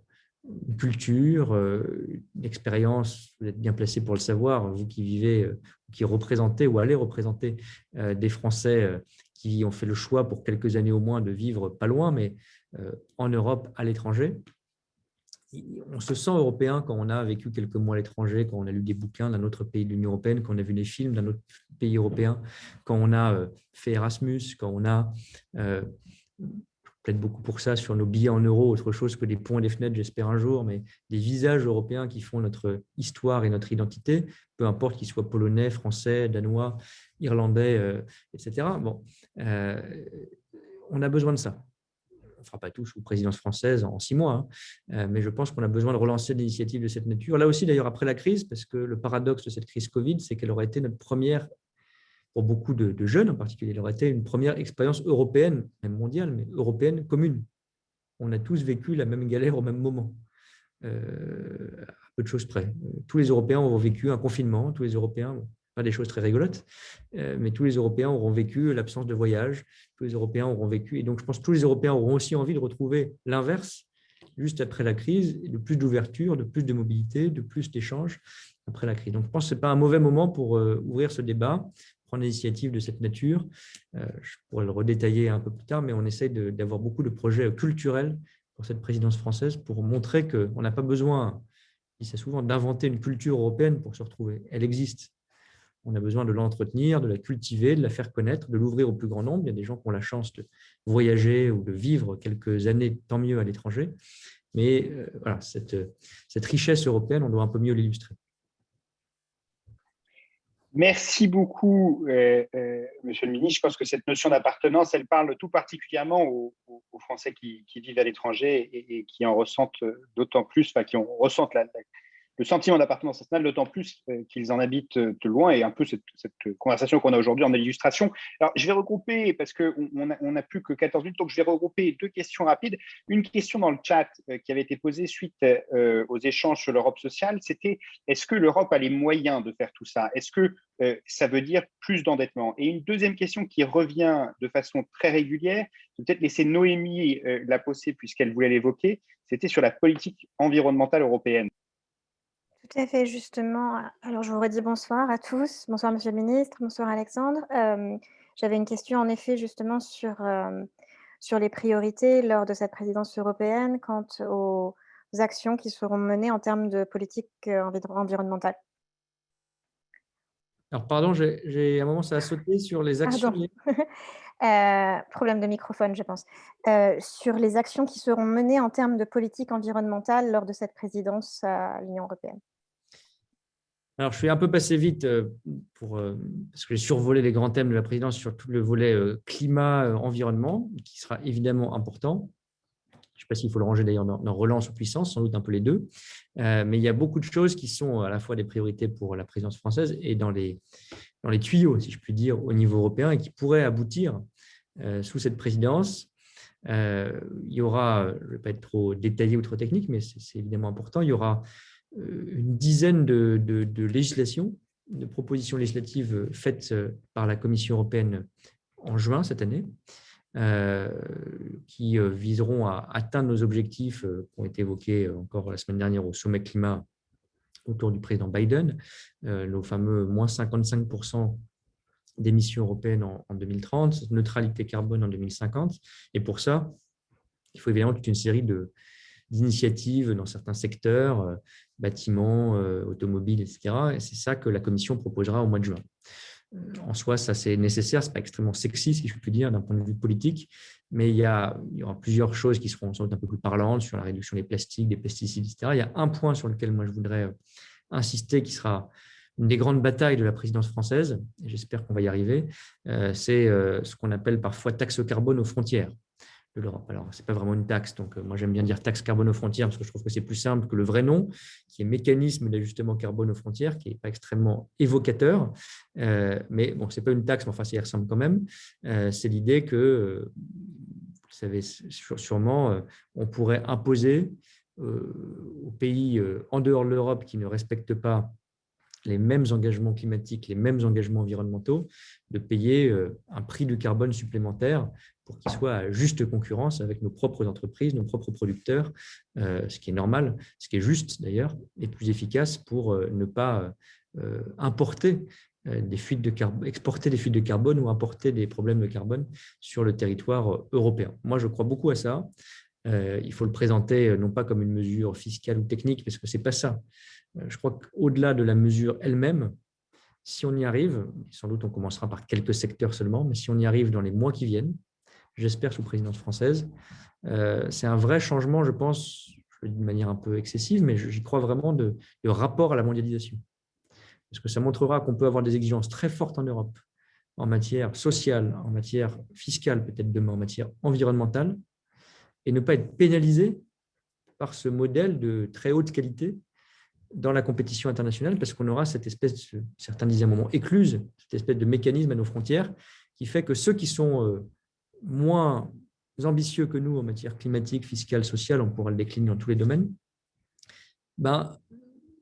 une culture, une expérience, vous êtes bien placé pour le savoir, vous qui vivez, qui représentez ou allez représenter des Français qui ont fait le choix pour quelques années au moins de vivre pas loin, mais en Europe, à l'étranger. On se sent européen quand on a vécu quelques mois à l'étranger, quand on a lu des bouquins d'un autre pays de l'Union européenne, quand on a vu des films d'un autre pays européen, quand on a fait Erasmus, quand on a peut-être beaucoup pour ça sur nos billets en euros, autre chose que des ponts et des fenêtres, j'espère un jour, mais des visages européens qui font notre histoire et notre identité, peu importe qu'ils soient polonais, français, danois, irlandais, etc. Bon, on a besoin de ça. On ne fera pas tout sous présidence française en 6 mois, hein, mais je pense qu'on a besoin de relancer des initiatives de cette nature. Là aussi, d'ailleurs, après la crise, parce que le paradoxe de cette crise Covid, c'est qu'elle aurait été notre première, pour beaucoup de jeunes en particulier, elle aurait été une première expérience européenne, même mondiale, mais européenne commune. On a tous vécu la même galère au même moment, à peu de choses près. Tous les Européens auront vécu un confinement, tous les Européens, pas des choses très rigolotes, mais tous les Européens auront vécu l'absence de voyage, tous les Européens auront vécu, et donc je pense que tous les Européens auront aussi envie de retrouver l'inverse, juste après la crise, de plus d'ouverture, de plus de mobilité, de plus d'échanges après la crise. Donc je pense que ce n'est pas un mauvais moment pour ouvrir ce débat, prendre des initiatives de cette nature. Je pourrais le redétailler un peu plus tard, mais on essaye d'avoir beaucoup de projets culturels pour cette présidence française pour montrer qu'on n'a pas besoin, je dis ça souvent, d'inventer une culture européenne pour se retrouver. Elle existe. On a besoin de l'entretenir, de la cultiver, de la faire connaître, de l'ouvrir au plus grand nombre. Il y a des gens qui ont la chance de voyager ou de vivre quelques années, tant mieux à l'étranger. Mais voilà, cette richesse européenne, on doit un peu mieux l'illustrer. Merci beaucoup, Monsieur le ministre. Je pense que cette notion d'appartenance, elle parle tout particulièrement aux Français qui vivent à l'étranger et qui en ressentent d'autant plus, enfin, qui ressentent le sentiment d'appartenance nationale, d'autant plus qu'ils en habitent de loin, et un peu cette conversation qu'on a aujourd'hui en illustration. Alors, je vais regrouper, parce qu'on n'a plus que 14 minutes, donc je vais regrouper deux questions rapides. Une question dans le chat qui avait été posée suite aux échanges sur l'Europe sociale, c'était: est-ce que l'Europe a les moyens de faire tout ça? Est-ce que ça veut dire plus d'endettement? Et une deuxième question qui revient de façon très régulière, je vais peut-être laisser Noémie la poser puisqu'elle voulait l'évoquer, c'était sur la politique environnementale européenne. Tout à fait, justement. Alors, je vous redis bonsoir à tous. Bonsoir, Monsieur le ministre. Bonsoir, Alexandre. J'avais une question, en effet, justement, sur les priorités lors de cette présidence européenne quant aux actions qui seront menées en termes de politique environnementale. Alors, pardon, à un moment, ça a sauté sur les actions. Pardon. Problème de microphone, je pense. Sur les actions qui seront menées en termes de politique environnementale lors de cette présidence à l'Union européenne. Alors, je suis un peu passé vite parce que j'ai survolé les grands thèmes de la présidence sur tout le volet climat-environnement, qui sera évidemment important. Je ne sais pas s'il faut le ranger d'ailleurs dans relance ou puissance, sans doute un peu les deux. Mais il y a beaucoup de choses qui sont à la fois des priorités pour la présidence française et dans les tuyaux, si je puis dire, au niveau européen, et qui pourraient aboutir sous cette présidence. Il y aura, je ne vais pas être trop détaillé ou trop technique, mais c'est évidemment important, il y aura une dizaine de législations, de propositions législatives faites par la Commission européenne en juin cette année, qui viseront à atteindre nos objectifs qui ont été évoqués encore la semaine dernière au sommet climat autour du président Biden, nos fameux moins 55% d'émissions européennes en 2030, neutralité carbone en 2050. Et pour ça, il faut évidemment toute une série d'initiatives dans certains secteurs, bâtiments, automobiles, etc. Et c'est ça que la Commission proposera au mois de juin. En soi, ça c'est nécessaire, ce n'est pas extrêmement sexy, si je puis dire, d'un point de vue politique, mais il y aura plusieurs choses qui seront sans doute un peu plus parlantes sur la réduction des plastiques, des pesticides, etc. Il y a un point sur lequel moi je voudrais insister, qui sera une des grandes batailles de la présidence française, et j'espère qu'on va y arriver, c'est ce qu'on appelle parfois taxe carbone aux frontières de l'Europe. Alors, ce n'est pas vraiment une taxe, donc moi j'aime bien dire taxe carbone aux frontières parce que je trouve que c'est plus simple que le vrai nom, qui est mécanisme d'ajustement carbone aux frontières, qui n'est pas extrêmement évocateur, mais bon, ce n'est pas une taxe, mais enfin ça y ressemble quand même. C'est l'idée que, vous savez sûrement, on pourrait imposer aux pays en dehors de l'Europe qui ne respectent pas les mêmes engagements climatiques, les mêmes engagements environnementaux, de payer un prix du carbone supplémentaire pour qu'il soit à juste concurrence avec nos propres entreprises, nos propres producteurs, ce qui est normal, ce qui est juste d'ailleurs, et plus efficace pour ne pas importer des fuites de carbone, exporter des fuites de carbone ou importer des problèmes de carbone sur le territoire européen. Moi, je crois beaucoup à ça. Il faut le présenter non pas comme une mesure fiscale ou technique, parce que ce n'est pas ça. Je crois qu'au-delà de la mesure elle-même, si on y arrive, sans doute on commencera par quelques secteurs seulement, mais si on y arrive dans les mois qui viennent, j'espère sous présidence française, c'est un vrai changement, je pense, je le dis de manière un peu excessive, mais j'y crois vraiment, de rapport à la mondialisation. Parce que ça montrera qu'on peut avoir des exigences très fortes en Europe, en matière sociale, en matière fiscale, peut-être demain, en matière environnementale, et ne pas être pénalisé par ce modèle de très haute qualité dans la compétition internationale, parce qu'on aura cette espèce, certains disaient à un moment, écluse, cette espèce de mécanisme à nos frontières qui fait que ceux qui sont moins ambitieux que nous en matière climatique, fiscale, sociale, on pourra le décliner dans tous les domaines,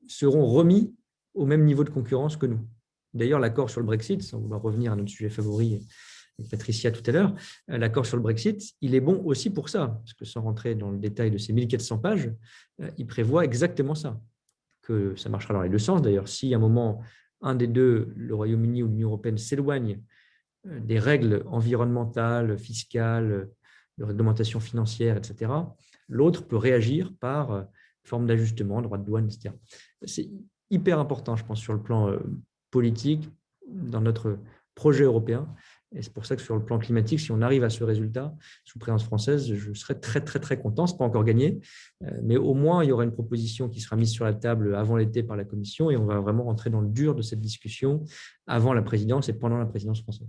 seront remis au même niveau de concurrence que nous. D'ailleurs, l'accord sur le Brexit, sans vouloir revenir à notre sujet favori avec Patricia tout à l'heure, l'accord sur le Brexit, il est bon aussi pour ça, parce que sans rentrer dans le détail de ces 1400 pages, il prévoit exactement ça. Que ça marchera dans les deux sens. D'ailleurs, si à un moment, un des deux, le Royaume-Uni ou l'Union européenne, s'éloigne des règles environnementales, fiscales, de réglementation financière, etc., l'autre peut réagir par forme d'ajustement, droit de douane, etc. C'est hyper important, je pense, sur le plan politique, dans notre projet européen. Et c'est pour ça que sur le plan climatique, si on arrive à ce résultat sous présidence française, je serais très, très, très content. Ce n'est pas encore gagné, mais au moins, il y aura une proposition qui sera mise sur la table avant l'été par la Commission et on va vraiment rentrer dans le dur de cette discussion avant la présidence et pendant la présidence française.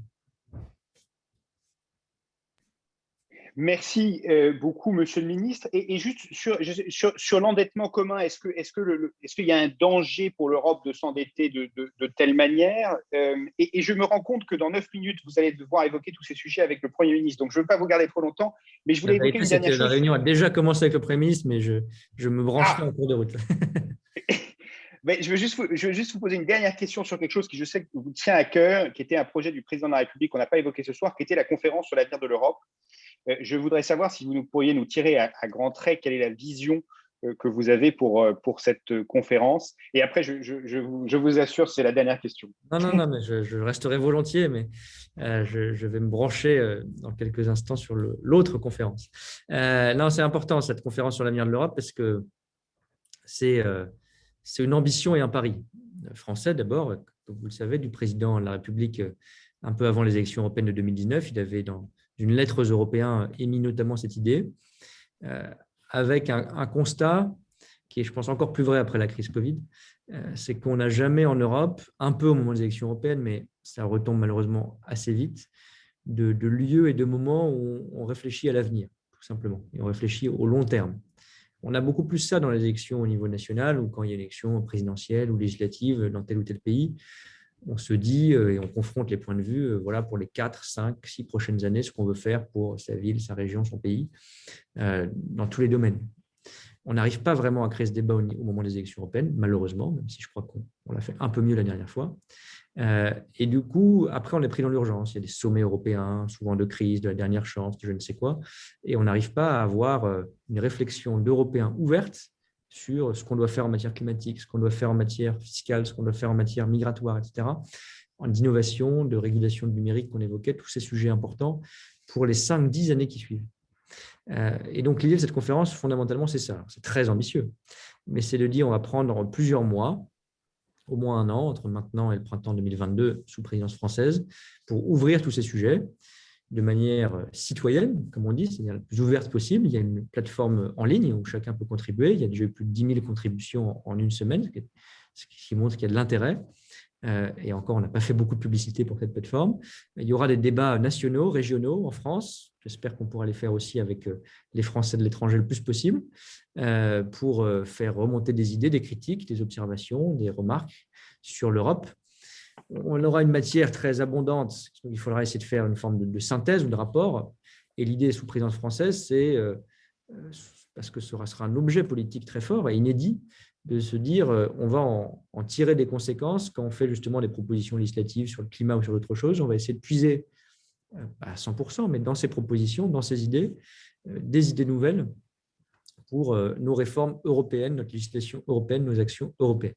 Merci beaucoup, Monsieur le Ministre. Et juste sur l'endettement commun, est-ce qu'il y a un danger pour l'Europe de s'endetter de telle manière et je me rends compte que dans 9 minutes, vous allez devoir évoquer tous ces sujets avec le Premier ministre. Donc, je ne veux pas vous garder trop longtemps, mais je voulais évoquer une dernière chose. La réunion a déjà commencé avec le Premier ministre, mais je me brancherai en cours de route. Mais je veux juste vous poser une dernière question sur quelque chose qui, je sais, que vous tient à cœur, qui était un projet du Président de la République qu'on n'a pas évoqué ce soir, qui était la conférence sur l'avenir de l'Europe. Je voudrais savoir si vous pourriez nous tirer à grands traits quelle est la vision que vous avez pour cette conférence. Et après, je vous assure, c'est la dernière question. Non, mais je resterai volontiers, mais je vais me brancher dans quelques instants sur l'autre conférence. Non, c'est important, cette conférence sur l'avenir de l'Europe, parce que c'est une ambition et un pari français d'abord, comme vous le savez, du président de la République un peu avant les élections européennes de 2019. Il avait, dans une lettre aux Européens, émis notamment cette idée, avec un constat qui est, je pense, encore plus vrai après la crise Covid, c'est qu'on n'a jamais en Europe, un peu au moment des élections européennes, mais ça retombe malheureusement assez vite, de lieux et de moments où on réfléchit à l'avenir, tout simplement, et on réfléchit au long terme. On a beaucoup plus ça dans les élections au niveau national ou quand il y a une élection présidentielle ou législative dans tel ou tel pays. On se dit et on confronte les points de vue voilà, pour les 4, 5, 6 prochaines années, ce qu'on veut faire pour sa ville, sa région, son pays, dans tous les domaines. On n'arrive pas vraiment à créer ce débat au moment des élections européennes, malheureusement, même si je crois qu'on l'a fait un peu mieux la dernière fois. Et du coup, après, on est pris dans l'urgence. Il y a des sommets européens, souvent de crise, de la dernière chance, de je ne sais quoi. Et on n'arrive pas à avoir une réflexion d'Européens ouverte sur ce qu'on doit faire en matière climatique, ce qu'on doit faire en matière fiscale, ce qu'on doit faire en matière migratoire, etc. D'innovation, de régulation numérique qu'on évoquait, tous ces sujets importants pour les 5-10 années qui suivent. Et donc, l'idée de cette conférence, fondamentalement, c'est ça. C'est très ambitieux. Mais c'est de dire on va prendre plusieurs mois, au moins 1 an, entre maintenant et le printemps 2022, sous présidence française, pour ouvrir tous ces sujets de manière citoyenne, comme on dit, c'est-à-dire la plus ouverte possible. Il y a une plateforme en ligne où chacun peut contribuer. Il y a déjà eu plus de 10 000 contributions en une semaine, ce qui montre qu'il y a de l'intérêt. Et encore, on n'a pas fait beaucoup de publicité pour cette plateforme. Il y aura des débats nationaux, régionaux en France. J'espère qu'on pourra les faire aussi avec les Français de l'étranger le plus possible pour faire remonter des idées, des critiques, des observations, des remarques sur l'Europe. On aura une matière très abondante. Il faudra essayer de faire une forme de synthèse ou de rapport. Et l'idée sous présidence française, c'est, parce que ce sera un objet politique très fort et inédit, de se dire on va en tirer des conséquences quand on fait justement des propositions législatives sur le climat ou sur d'autres choses. On va essayer de puiser à 100%, mais dans ces propositions, dans ces idées, des idées nouvelles pour nos réformes européennes, notre législation européenne, nos actions européennes.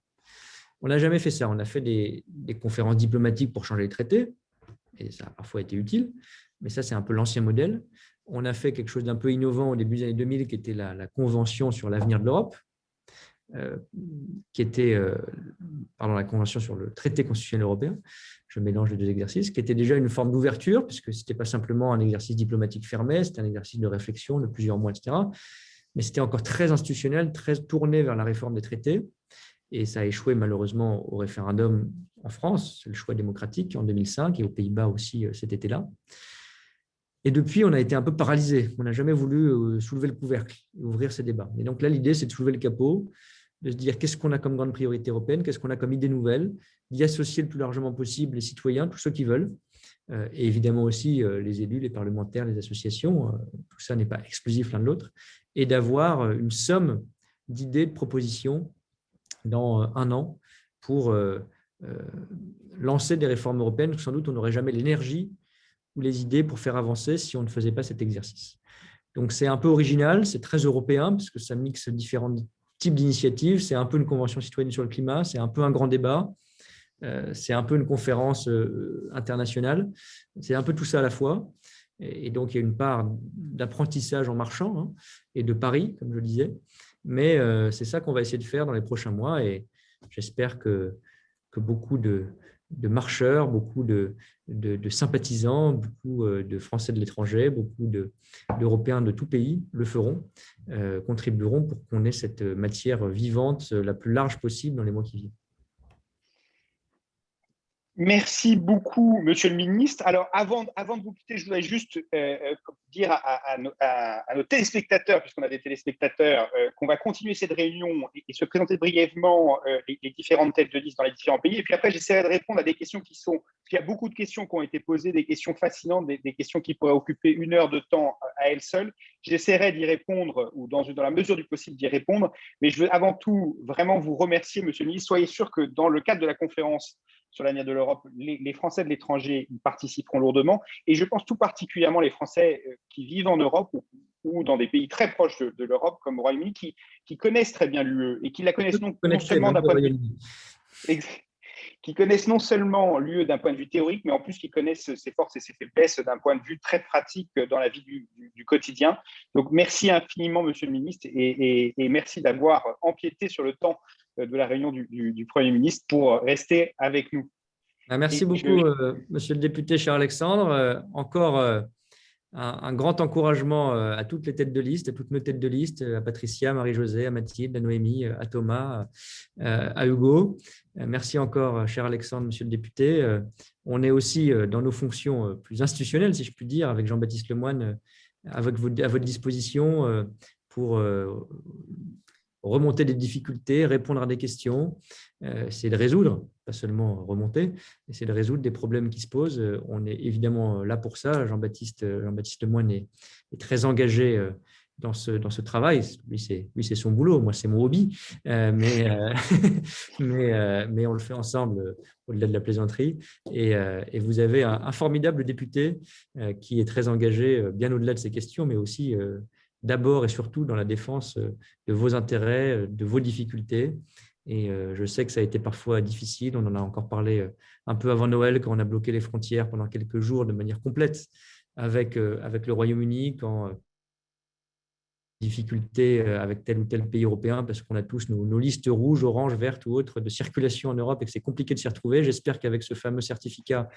On n'a jamais fait ça. On a fait des conférences diplomatiques pour changer les traités, et ça a parfois été utile, mais ça, c'est un peu l'ancien modèle. On a fait quelque chose d'un peu innovant au début des années 2000, qui était la Convention sur l'avenir de l'Europe, qui était la Convention sur le traité constitutionnel européen, je mélange les deux exercices, qui était déjà une forme d'ouverture, puisque ce n'était pas simplement un exercice diplomatique fermé, c'était un exercice de réflexion de plusieurs mois, etc. Mais c'était encore très institutionnel, très tourné vers la réforme des traités, et ça a échoué malheureusement au référendum en France, c'est le choix démocratique en 2005, et aux Pays-Bas aussi cet été-là. Et depuis, on a été un peu paralysé. On n'a jamais voulu soulever le couvercle et ouvrir ces débats. Et donc là, l'idée, c'est de soulever le capot, de se dire qu'est-ce qu'on a comme grande priorité européenne, qu'est-ce qu'on a comme idée nouvelle, d'y associer le plus largement possible les citoyens, tous ceux qui veulent, et évidemment aussi les élus, les parlementaires, les associations, tout ça n'est pas exclusif l'un de l'autre, et d'avoir une somme d'idées, de propositions dans 1 an pour lancer des réformes européennes. Sans doute, on n'aurait jamais l'énergie ou les idées pour faire avancer si on ne faisait pas cet exercice. Donc, c'est un peu original, c'est très européen, parce que ça mixe différents types d'initiatives. C'est un peu une convention citoyenne sur le climat, c'est un peu un grand débat, c'est un peu une conférence internationale, c'est un peu tout ça à la fois. Et donc, il y a une part d'apprentissage en marchant et de pari, comme je le disais. Mais c'est ça qu'on va essayer de faire dans les prochains mois, et j'espère que beaucoup de marcheurs, beaucoup de sympathisants, beaucoup de Français de l'étranger, beaucoup d'Européens de tout pays le feront, contribueront pour qu'on ait cette matière vivante la plus large possible dans les mois qui viennent. Merci beaucoup, Monsieur le Ministre. Alors, avant de vous quitter, je voudrais juste dire à nos téléspectateurs, puisqu'on a des téléspectateurs, qu'on va continuer cette réunion et se présenter brièvement les différentes têtes de liste dans les différents pays. Et puis après, j'essaierai de répondre à des questions qui sont… Il y a beaucoup de questions qui ont été posées, des questions fascinantes, des questions qui pourraient occuper 1 heure de temps à elles seules. J'essaierai d'y répondre, ou dans la mesure du possible d'y répondre. Mais je veux avant tout vraiment vous remercier, Monsieur le Ministre. Soyez sûr que dans le cadre de la conférence sur l'avenir de l'Europe, les Français de l'étranger y participeront lourdement. Et je pense tout particulièrement les Français qui vivent en Europe ou dans des pays très proches de l'Europe, comme le Royaume-Uni, qui connaissent très bien l'UE et qui la connaissent non seulement d'un point de vue… qui connaissent non seulement l'UE d'un point de vue théorique, mais en plus qui connaissent ses forces et ses faiblesses d'un point de vue très pratique dans la vie du quotidien. Donc, merci infiniment, Monsieur le Ministre, et merci d'avoir empiété sur le temps de la réunion du Premier ministre pour rester avec nous. Merci beaucoup, Monsieur le député, cher Alexandre. Encore un grand encouragement à toutes les têtes de liste, à toutes nos têtes de liste, à Patricia, à Marie-Josée, à Mathilde, à Noémie, à Thomas, à Hugo. Merci encore, cher Alexandre, monsieur le député. On est aussi dans nos fonctions plus institutionnelles, si je puis dire, avec Jean-Baptiste Lemoyne, à votre disposition pour remonter des difficultés, répondre à des questions, c'est de résoudre, pas seulement remonter, mais c'est de résoudre des problèmes qui se posent. On est évidemment là pour ça. Jean-Baptiste Lemoyne est très engagé dans ce travail. Lui, c'est son boulot, moi, c'est mon hobby. Mais on le fait ensemble au-delà de la plaisanterie. Et vous avez un formidable député qui est très engagé bien au-delà de ces questions, mais aussi d'abord et surtout dans la défense de vos intérêts, de vos difficultés. Et je sais que ça a été parfois difficile. On en a encore parlé un peu avant Noël, quand on a bloqué les frontières pendant quelques jours de manière complète avec le Royaume-Uni, quand difficultés avec tel ou tel pays européen, parce qu'on a tous nos listes rouges, oranges, vertes ou autres de circulation en Europe et que c'est compliqué de s'y retrouver. J'espère qu'avec ce fameux certificat,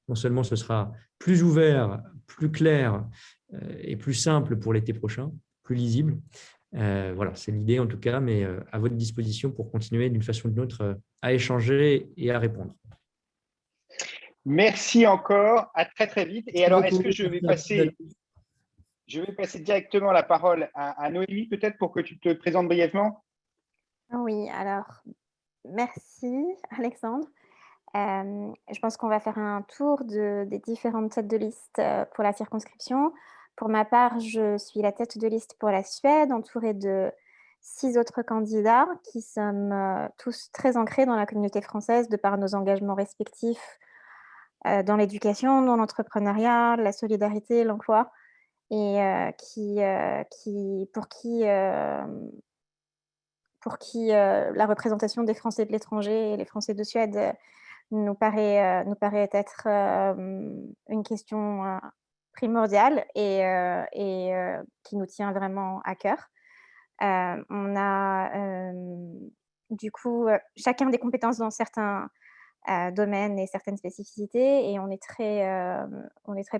non seulement ce sera plus ouvert, plus clair et plus simple pour l'été prochain, plus lisible. Voilà, c'est l'idée en tout cas, mais à votre disposition pour continuer d'une façon ou d'une autre à échanger et à répondre. Merci encore, à très très vite. Et alors, est-ce que je vais passer directement la parole à Noémie, peut-être, pour que tu te présentes brièvement? Oui, alors, merci Alexandre. Je pense qu'on va faire un tour des différentes têtes de liste pour la circonscription. Pour ma part, je suis la tête de liste pour la Suède, entourée de 6 autres candidats qui sommes tous très ancrés dans la communauté française de par nos engagements respectifs dans l'éducation, dans l'entrepreneuriat, la solidarité, l'emploi, et pour qui la représentation des Français de l'étranger et les Français de Suède nous paraît être une question primordiale et qui nous tient vraiment à cœur. On a du coup chacun des compétences dans certains domaines et certaines spécificités, et on est très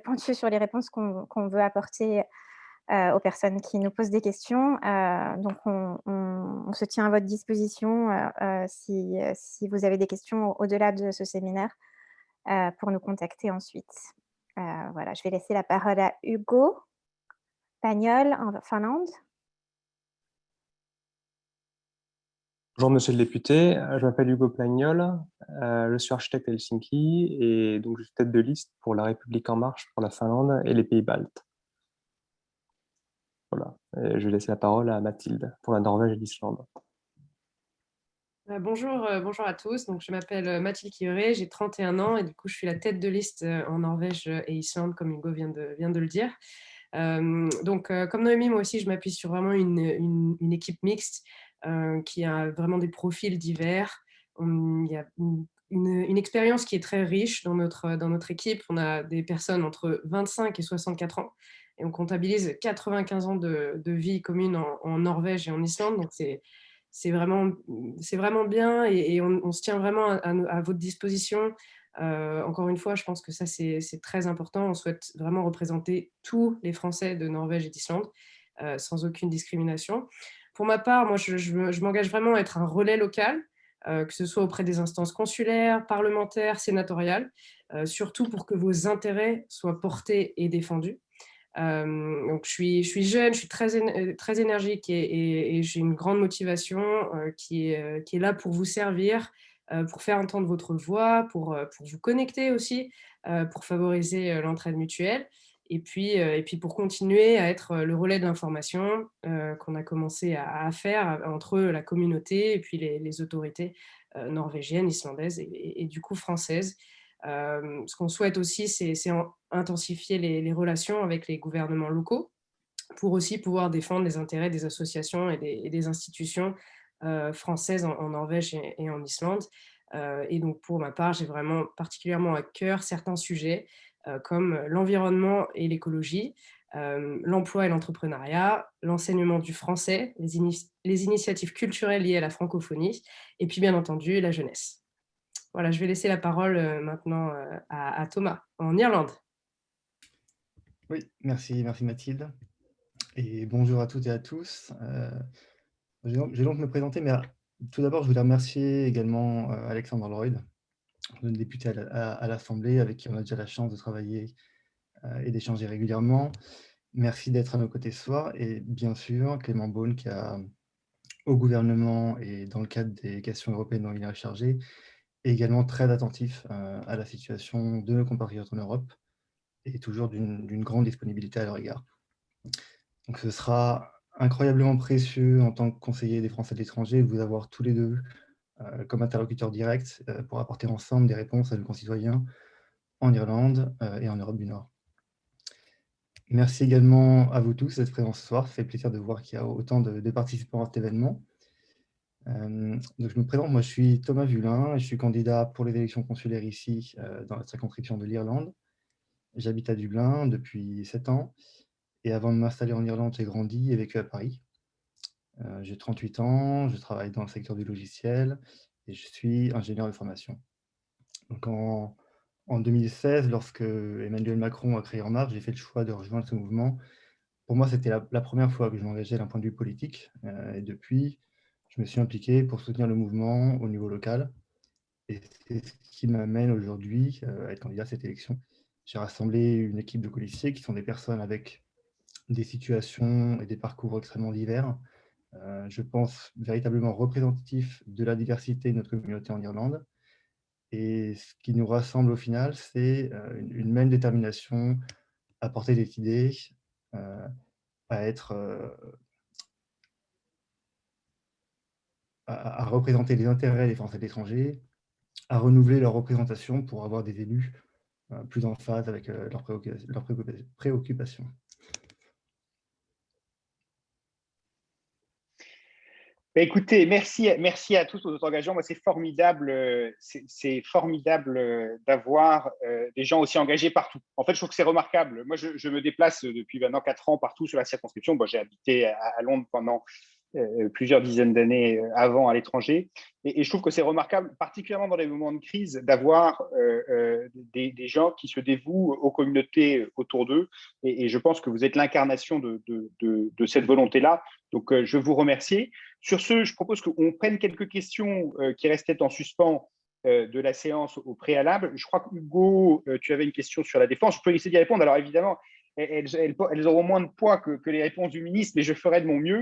pointu sur les réponses qu'on veut apporter aux personnes qui nous posent des questions. Donc, on se tient à votre disposition si vous avez des questions au-delà de ce séminaire pour nous contacter ensuite. Voilà, je vais laisser la parole à Hugo Pagnol en Finlande. Bonjour Monsieur le député, je m'appelle Hugo Plagnol, je suis architecte à Helsinki et donc je suis tête de liste pour La République En Marche pour la Finlande et les pays baltes. Voilà, et je vais laisser la parole à Mathilde pour la Norvège et l'Islande. Bonjour à tous. Donc, je m'appelle Mathilde Kioré, j'ai 31 ans et du coup, je suis la tête de liste en Norvège et Islande, comme Hugo vient de le dire. Donc, comme Noémie, moi aussi, je m'appuie sur vraiment une équipe mixte qui a vraiment des profils divers. Il y a une expérience qui est très riche dans notre équipe. On a des personnes entre 25 et 64 ans et on comptabilise 95 ans de vie commune en Norvège et en Islande. Donc, c'est vraiment bien et on se tient vraiment à votre disposition Encore une fois, je pense que ça, c'est très important. On souhaite vraiment représenter tous les Français de Norvège et d'Islande, sans aucune discrimination. Pour ma part, moi, je m'engage vraiment à être un relais local, que ce soit auprès des instances consulaires, parlementaires, sénatoriales, surtout pour que vos intérêts soient portés et défendus. Donc je suis jeune, je suis très énergique et j'ai une grande motivation qui est là pour vous servir, pour faire entendre votre voix, pour vous connecter aussi, pour favoriser l'entraide mutuelle. Et puis pour continuer à être le relais de l'information qu'on a commencé à faire entre la communauté et puis les autorités norvégiennes, islandaises et du coup françaises. Ce qu'on souhaite aussi, c'est intensifier les relations avec les gouvernements locaux pour aussi pouvoir défendre les intérêts des associations et des institutions françaises en Norvège et en Islande. Et donc, pour ma part, j'ai vraiment particulièrement à cœur certains sujets comme l'environnement et l'écologie, l'emploi et l'entrepreneuriat, l'enseignement du français, les initiatives culturelles liées à la francophonie, et puis bien entendu, la jeunesse. Voilà, je vais laisser la parole maintenant à Thomas, en Irlande. Oui, merci Mathilde. Et bonjour à toutes et à tous. Je vais donc me présenter, mais tout d'abord, je voulais remercier également Alexandre Lloyd, le député à l'Assemblée, avec qui on a déjà la chance de travailler et d'échanger régulièrement. Merci d'être à nos côtés ce soir. Et bien sûr, Clément Beaune, qui a, au gouvernement et dans le cadre des questions européennes dont il est chargé, est également très attentif à la situation de nos compatriotes en Europe et toujours d'une grande disponibilité à leur égard. Donc ce sera incroyablement précieux en tant que conseiller des Français de l'étranger de vous avoir tous les deux comme interlocuteurs directs pour apporter ensemble des réponses à nos concitoyens en Irlande et en Europe du Nord. Merci également à vous tous d'être présents ce soir. Ça fait plaisir de voir qu'il y a autant de participants à cet événement. Donc je me présente, moi je suis Thomas Vulin et je suis candidat pour les élections consulaires ici dans la circonscription de l'Irlande. J'habite à Dublin depuis 7 ans et avant de m'installer en Irlande, j'ai grandi et vécu à Paris. J'ai 38 ans, je travaille dans le secteur du logiciel et je suis ingénieur de formation. Donc en 2016, lorsque Emmanuel Macron a créé En Marche, j'ai fait le choix de rejoindre ce mouvement. Pour moi, c'était la première fois que je m'engageais d'un point de vue politique. Et depuis, je me suis impliqué pour soutenir le mouvement au niveau local. Et c'est ce qui m'amène aujourd'hui à être candidat à cette élection. J'ai rassemblé une équipe de colistiers qui sont des personnes avec des situations et des parcours extrêmement divers. Je pense véritablement représentatif de la diversité de notre communauté en Irlande. Et ce qui nous rassemble au final, c'est une même détermination à porter des idées, à être, à représenter les intérêts des Français de l'étranger, à renouveler leur représentation pour avoir des élus plus en phase avec leurs préoccupations. Écoutez, merci à tous pour votre engagement. Moi, c'est formidable d'avoir des gens aussi engagés partout. En fait, je trouve que c'est remarquable. Moi, je me déplace depuis maintenant 4 ans partout sur la circonscription. Bon, j'ai habité à Londres pendant plusieurs dizaines d'années avant à l'étranger. Et je trouve que c'est remarquable, particulièrement dans les moments de crise, d'avoir des gens qui se dévouent aux communautés autour d'eux. Et je pense que vous êtes l'incarnation de cette volonté-là. Donc, je vous remercie. Sur ce, je propose qu'on prenne quelques questions qui restaient en suspens de la séance au préalable. Je crois que Hugo, tu avais une question sur la défense. Je peux essayer d'y répondre. Alors évidemment, elles auront moins de poids que les réponses du ministre, mais je ferai de mon mieux,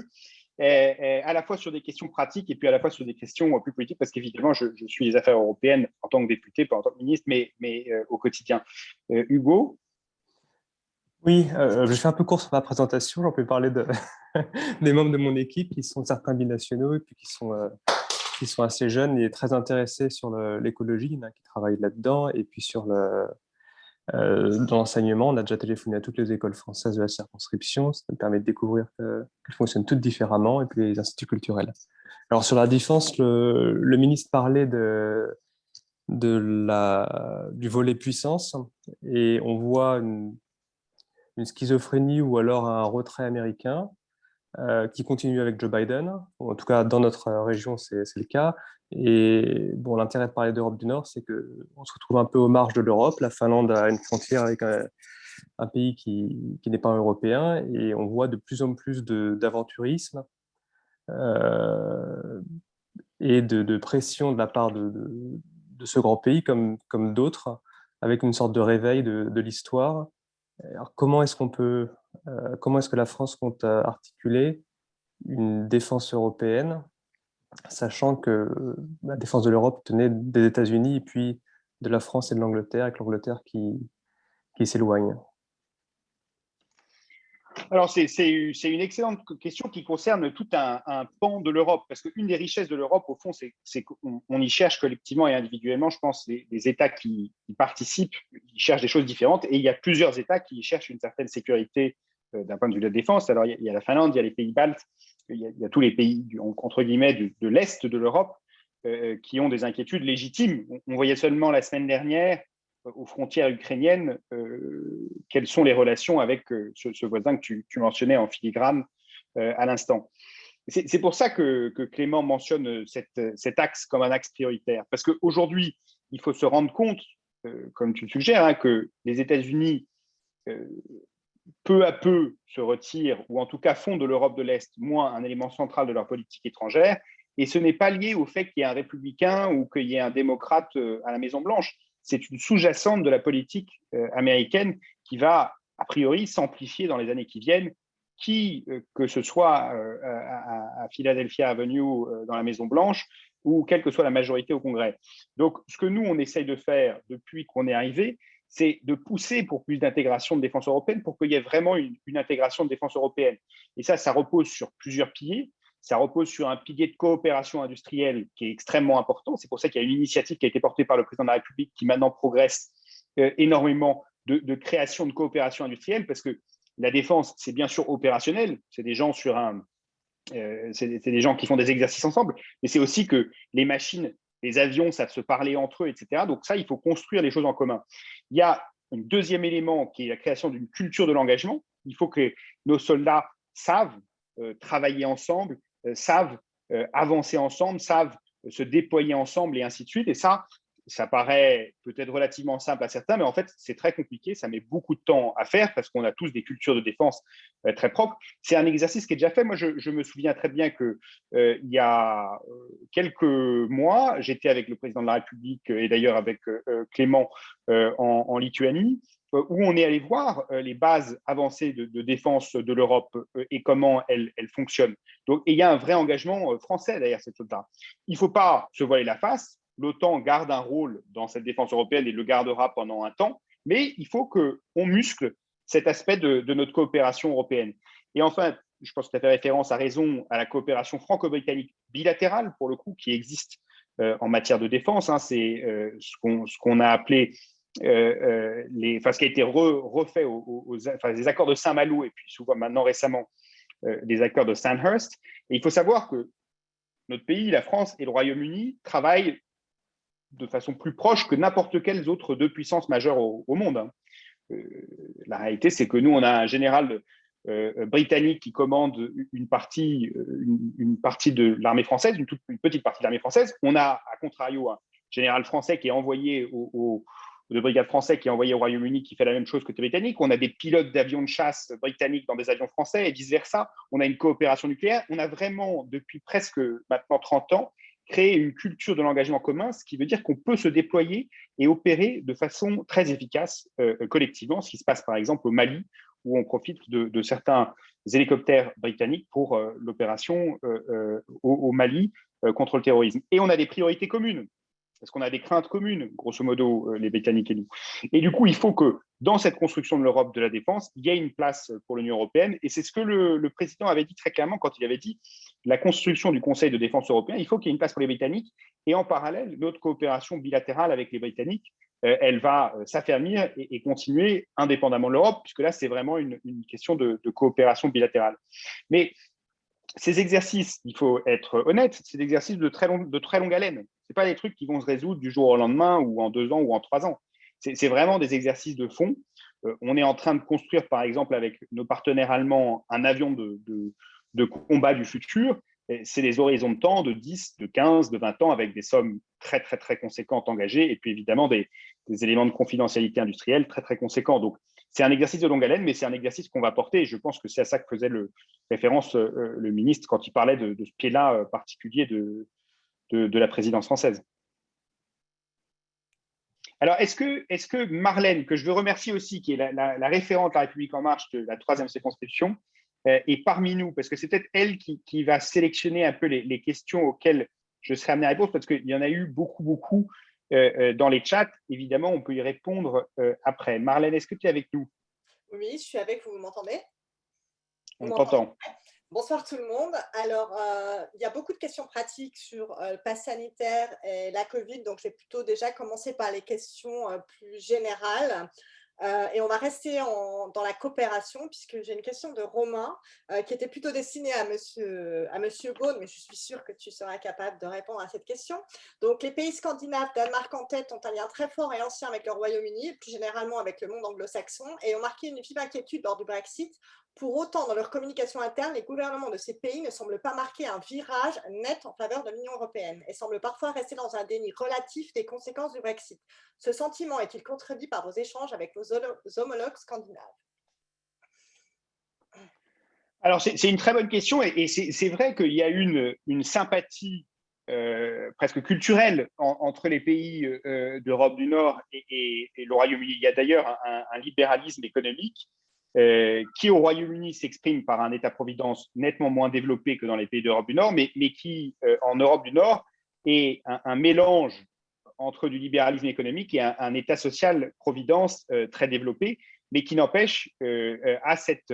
à la fois sur des questions pratiques et puis à la fois sur des questions plus politiques, parce qu'évidemment, je suis les affaires européennes en tant que député, pas en tant que ministre, mais au quotidien. Hugo? Oui, je fais un peu court sur ma présentation. J'en peux parler des membres de mon équipe qui sont certains binationaux et puis qui sont assez jeunes et très intéressés sur l'écologie. Il y en a qui travaillent là-dedans. Et puis dans l'enseignement, on a déjà téléphoné à toutes les écoles françaises de la circonscription. Ça me permet de découvrir qu'elles fonctionnent toutes différemment, et puis les instituts culturels. Alors sur la défense, le ministre parlait du volet puissance et on voit une schizophrénie ou alors un retrait américain. qui continue avec Joe Biden. En tout cas, dans notre région, c'est le cas. Et bon, l'intérêt de parler d'Europe du Nord, c'est qu'on se retrouve un peu aux marges de l'Europe. La Finlande a une frontière avec un pays qui n'est pas européen, et on voit de plus en plus d'aventurisme et de pression de la part de ce grand pays, comme d'autres, avec une sorte de réveil de l'histoire. Alors, comment est-ce que la France compte articuler une défense européenne, sachant que la défense de l'Europe tenait des États-Unis et puis de la France et de l'Angleterre, avec l'Angleterre qui s'éloigne? Alors, c'est une excellente question qui concerne tout un pan de l'Europe, parce qu'une des richesses de l'Europe, au fond, c'est qu'on y cherche collectivement et individuellement, je pense, les États qui participent, ils cherchent des choses différentes, et il y a plusieurs États qui cherchent une certaine sécurité d'un point de vue de la défense. Alors, il y a la Finlande, il y a les pays baltes, il y a tous les pays, entre guillemets, de l'Est de l'Europe qui ont des inquiétudes légitimes. On voyait seulement la semaine dernière aux frontières ukrainiennes, quelles sont les relations avec ce voisin que tu mentionnais en filigrane à l'instant. C'est pour ça que Clément mentionne cet axe comme un axe prioritaire, parce qu'aujourd'hui, il faut se rendre compte, comme tu le suggères, que les États-Unis, peu à peu, se retirent, ou en tout cas font de l'Europe de l'Est moins un élément central de leur politique étrangère, et ce n'est pas lié au fait qu'il y ait un républicain ou qu'il y ait un démocrate à la Maison-Blanche. C'est une sous-jacente de la politique américaine qui va, a priori, s'amplifier dans les années qui viennent, que ce soit à Philadelphia Avenue dans la Maison-Blanche ou quelle que soit la majorité au Congrès. Donc, ce que nous, on essaye de faire depuis qu'on est arrivé, c'est de pousser pour plus d'intégration de défense européenne, pour qu'il y ait vraiment une intégration de défense européenne. Et ça repose sur plusieurs piliers. Ça repose sur un pilier de coopération industrielle qui est extrêmement important. C'est pour ça qu'il y a une initiative qui a été portée par le président de la République qui maintenant progresse énormément de création de coopération industrielle, parce que la défense, c'est bien sûr opérationnel. C'est des gens c'est des gens qui font des exercices ensemble, mais c'est aussi que les machines, les avions savent se parler entre eux, etc. Donc ça, il faut construire les choses en commun. Il y a un deuxième élément qui est la création d'une culture de l'engagement. Il faut que nos soldats savent travailler ensemble, savent avancer ensemble, savent se déployer ensemble et ainsi de suite. Et ça paraît peut-être relativement simple à certains, mais en fait, c'est très compliqué. Ça met beaucoup de temps à faire parce qu'on a tous des cultures de défense très propres. C'est un exercice qui est déjà fait. Moi, je me souviens très bien qu'il y a quelques mois, j'étais avec le président de la République et d'ailleurs avec Clément en Lituanie, où on est allé voir les bases avancées de défense de l'Europe et comment elles fonctionnent. Donc, il y a un vrai engagement français derrière cette chose-là. Il ne faut pas se voiler la face. L'OTAN garde un rôle dans cette défense européenne et le gardera pendant un temps, mais il faut qu'on muscle cet aspect de notre coopération européenne. Et enfin, je pense que tu as fait référence à raison à la coopération franco-britannique bilatérale, pour le coup, qui existe en matière de défense. C'est ce qu'on a appelé ce qui a été refait les accords de Saint-Malo et puis souvent maintenant récemment les accords de Sandhurst. Et il faut savoir que notre pays, la France et le Royaume-Uni, travaillent de façon plus proche que n'importe quelles autres deux puissances majeures au monde. La réalité, c'est que nous, on a un général britannique qui commande une partie de l'armée française, une petite partie de l'armée française. On a, à contrario, un général français qui est envoyé de brigade français qui est envoyé au Royaume-Uni, qui fait la même chose que les Britanniques. On a des pilotes d'avions de chasse britanniques dans des avions français et vice-versa. On a une coopération nucléaire. On a vraiment, depuis presque maintenant 30 ans, créé une culture de l'engagement commun, ce qui veut dire qu'on peut se déployer et opérer de façon très efficace collectivement, ce qui se passe par exemple au Mali, où on profite de certains hélicoptères britanniques pour l'opération au Mali contre le terrorisme. Et on a des priorités communes, parce qu'on a des craintes communes, grosso modo, les Britanniques et nous. Et du coup, il faut que dans cette construction de l'Europe de la défense, il y ait une place pour l'Union européenne. Et c'est ce que le président avait dit très clairement quand il avait dit la construction du Conseil de défense européen, il faut qu'il y ait une place pour les Britanniques. Et en parallèle, notre coopération bilatérale avec les Britanniques, elle va s'affermir et continuer indépendamment de l'Europe, puisque là, c'est vraiment une question de coopération bilatérale. Mais ces exercices, il faut être honnête, c'est des exercices de très longue haleine. Ce pas des trucs qui vont se résoudre du jour au lendemain ou en 2 ans ou en 3 ans. C'est vraiment des exercices de fond. On est en train de construire, par exemple, avec nos partenaires allemands, un avion de de combat du futur, c'est des horizons de temps de 10, de 15, de 20 ans avec des sommes très, très, très conséquentes engagées et puis évidemment des éléments de confidentialité industrielle très, très conséquents. Donc, c'est un exercice de longue haleine, mais c'est un exercice qu'on va porter et je pense que c'est à ça que faisait référence le ministre quand il parlait de ce pied-là particulier de la présidence française. Alors, est-ce que Marlène, que je veux remercier aussi, qui est la référente La République En Marche de la 3e circonscription, est parmi nous, parce que c'est peut-être elle qui va sélectionner un peu les questions auxquelles je serai amené à répondre, parce qu'il y en a eu beaucoup dans les chats. Évidemment, on peut y répondre après. Marlène, est-ce que tu es avec nous? Oui, je suis avec vous, vous m'entendez? On t'entend. Bonsoir tout le monde. Alors, il y a beaucoup de questions pratiques sur le pass sanitaire et la Covid, donc je vais plutôt déjà commencer par les questions plus générales. Et on va rester dans la coopération, puisque j'ai une question de Romain qui était plutôt destinée à monsieur Beaune, mais je suis sûre que tu seras capable de répondre à cette question. Donc, les pays scandinaves, Danemark en tête, ont un lien très fort et ancien avec le Royaume-Uni, et plus généralement avec le monde anglo-saxon, et ont marqué une vive inquiétude lors du Brexit. Pour autant, dans leur communication interne, les gouvernements de ces pays ne semblent pas marquer un virage net en faveur de l'Union européenne et semblent parfois rester dans un déni relatif des conséquences du Brexit. Ce sentiment est-il contredit par vos échanges avec vos homologues scandinaves? Alors, c'est une très bonne question et c'est vrai qu'il y a une sympathie presque culturelle entre les pays d'Europe du Nord et le Royaume-Uni. Il y a d'ailleurs un libéralisme économique qui, au Royaume-Uni, s'exprime par un État-providence nettement moins développé que dans les pays d'Europe du Nord, mais qui, en Europe du Nord, est un mélange entre du libéralisme économique et un État social-providence très développé, mais qui n'empêche à cette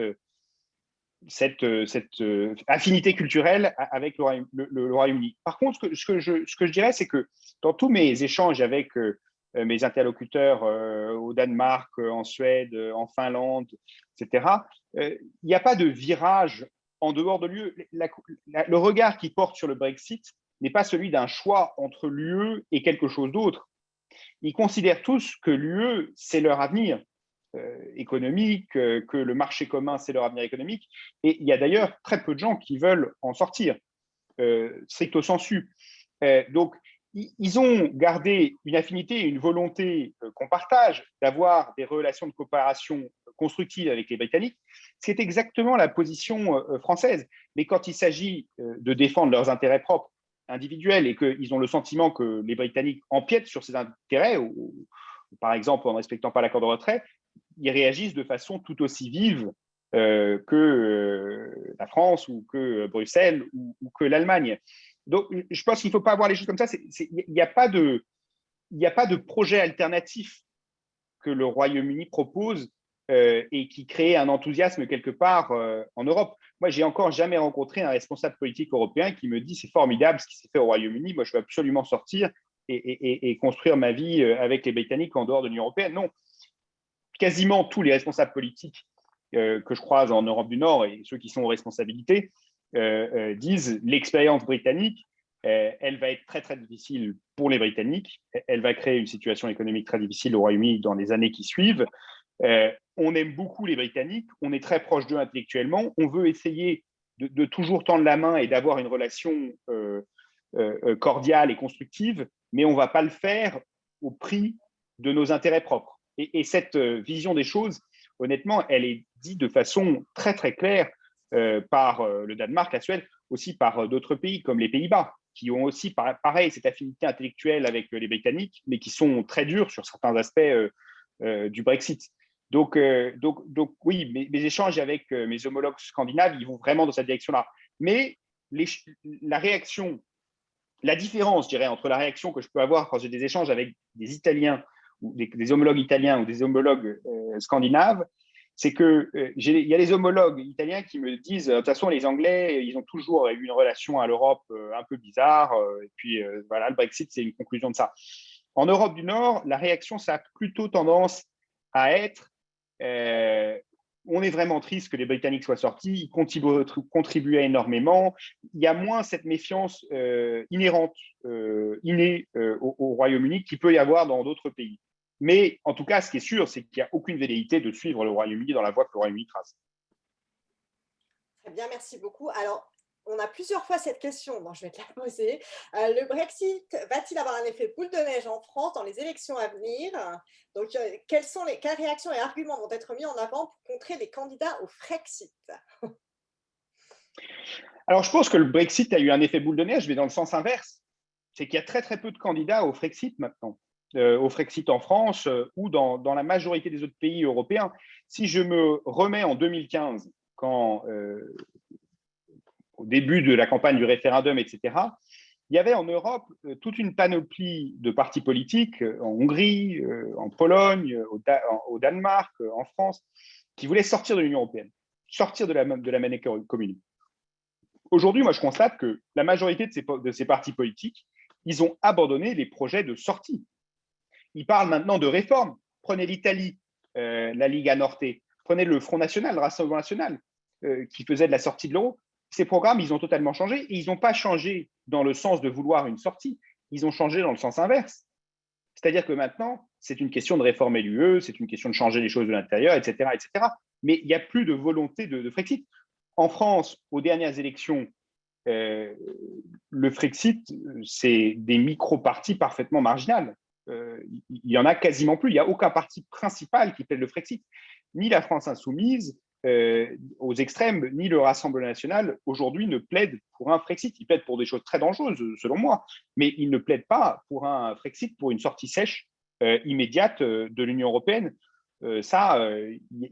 affinité culturelle avec le Royaume-Uni. Par contre, ce que je dirais, c'est que dans tous mes échanges avec mes interlocuteurs au Danemark, en Suède, en Finlande, etc., il n'y a pas de virage en dehors de l'UE. Le regard qu'ils portent sur le Brexit n'est pas celui d'un choix entre l'UE et quelque chose d'autre. Ils considèrent tous que l'UE, c'est leur avenir économique, que le marché commun, c'est leur avenir économique. Et il y a d'ailleurs très peu de gens qui veulent en sortir, stricto sensu. Donc, ils ont gardé une affinité et une volonté qu'on partage d'avoir des relations de coopération constructives avec les Britanniques. C'est exactement la position française. Mais quand il s'agit de défendre leurs intérêts propres, individuels, et qu'ils ont le sentiment que les Britanniques empiètent sur ces intérêts, ou par exemple en ne respectant pas l'accord de retrait, ils réagissent de façon tout aussi vive que la France ou que Bruxelles ou que l'Allemagne. Donc, je pense qu'il ne faut pas voir les choses comme ça. Il n'y a pas de projet alternatif que le Royaume-Uni propose et qui crée un enthousiasme quelque part en Europe. Moi, j'ai encore jamais rencontré un responsable politique européen qui me dit c'est formidable ce qui s'est fait au Royaume-Uni. Moi, je veux absolument sortir et construire ma vie avec les Britanniques en dehors de l'Union européenne. Non, quasiment tous les responsables politiques que je croise en Europe du Nord et ceux qui sont aux responsabilités disent l'expérience britannique, elle va être très, très difficile pour les Britanniques. Elle va créer une situation économique très difficile au Royaume-Uni dans les années qui suivent. On aime beaucoup les Britanniques, on est très proche d'eux intellectuellement, on veut essayer de toujours tendre la main et d'avoir une relation cordiale et constructive, mais on ne va pas le faire au prix de nos intérêts propres. Et cette vision des choses, honnêtement, elle est dite de façon très, très claire par le Danemark, la Suède, aussi par d'autres pays comme les Pays-Bas, qui ont aussi, pareil, cette affinité intellectuelle avec les Britanniques, mais qui sont très durs sur certains aspects du Brexit. Donc oui, mes échanges avec mes homologues scandinaves, ils vont vraiment dans cette direction-là. Mais la réaction, la différence, je dirais, entre la réaction que je peux avoir quand j'ai des échanges avec des Italiens, ou des homologues italiens ou des homologues scandinaves, c'est qu'il y a des homologues italiens qui me disent de toute façon, les Anglais, ils ont toujours eu une relation à l'Europe un peu bizarre, et puis voilà, le Brexit, c'est une conclusion de ça. En Europe du Nord, la réaction, ça a plutôt tendance à être on est vraiment triste que les Britanniques soient sortis, ils contribuaient énormément. Il y a moins cette méfiance inhérente, innée au Royaume-Uni qu'il peut y avoir dans d'autres pays. Mais en tout cas, ce qui est sûr, c'est qu'il n'y a aucune velléité de suivre le Royaume-Uni dans la voie que le Royaume-Uni trace. Très bien, merci beaucoup. Alors, on a plusieurs fois cette question, donc je vais te la poser. Le Brexit va-t-il avoir un effet boule de neige en France dans les élections à venir? Donc, quelles réactions et arguments vont être mis en avant pour contrer les candidats au Frexit? Alors, je pense que le Brexit a eu un effet boule de neige, mais dans le sens inverse. C'est qu'il y a très, très peu de candidats au Frexit maintenant, au Frexit en France ou dans la majorité des autres pays européens. Si je me remets en 2015, quand, au début de la campagne du référendum, etc., il y avait en Europe toute une panoplie de partis politiques, en Hongrie, en Pologne, au Danemark, en France, qui voulaient sortir de l'Union européenne, sortir de la monnaie commune. Aujourd'hui, moi, je constate que la majorité de ces partis politiques, ils ont abandonné les projets de sortie. Ils parlent maintenant de réforme. Prenez l'Italie, la Liga Norte, prenez le Front National, le Rassemblement National, qui faisait de la sortie de l'euro. Ces programmes, ils ont totalement changé et ils n'ont pas changé dans le sens de vouloir une sortie, ils ont changé dans le sens inverse. C'est-à-dire que maintenant, c'est une question de réformer l'UE, c'est une question de changer les choses de l'intérieur, etc., etc. Mais il n'y a plus de volonté de Frexit. En France, aux dernières élections, le Frexit, c'est des micro-partis parfaitement marginales. Il n'y en a quasiment plus. Il n'y a aucun parti principal qui plaide le Frexit. Ni la France insoumise, aux extrêmes, ni le Rassemblement national, aujourd'hui, ne plaident pour un Frexit. Ils plaident pour des choses très dangereuses, selon moi, mais ils ne plaident pas pour un Frexit, pour une sortie sèche immédiate de l'Union européenne. Il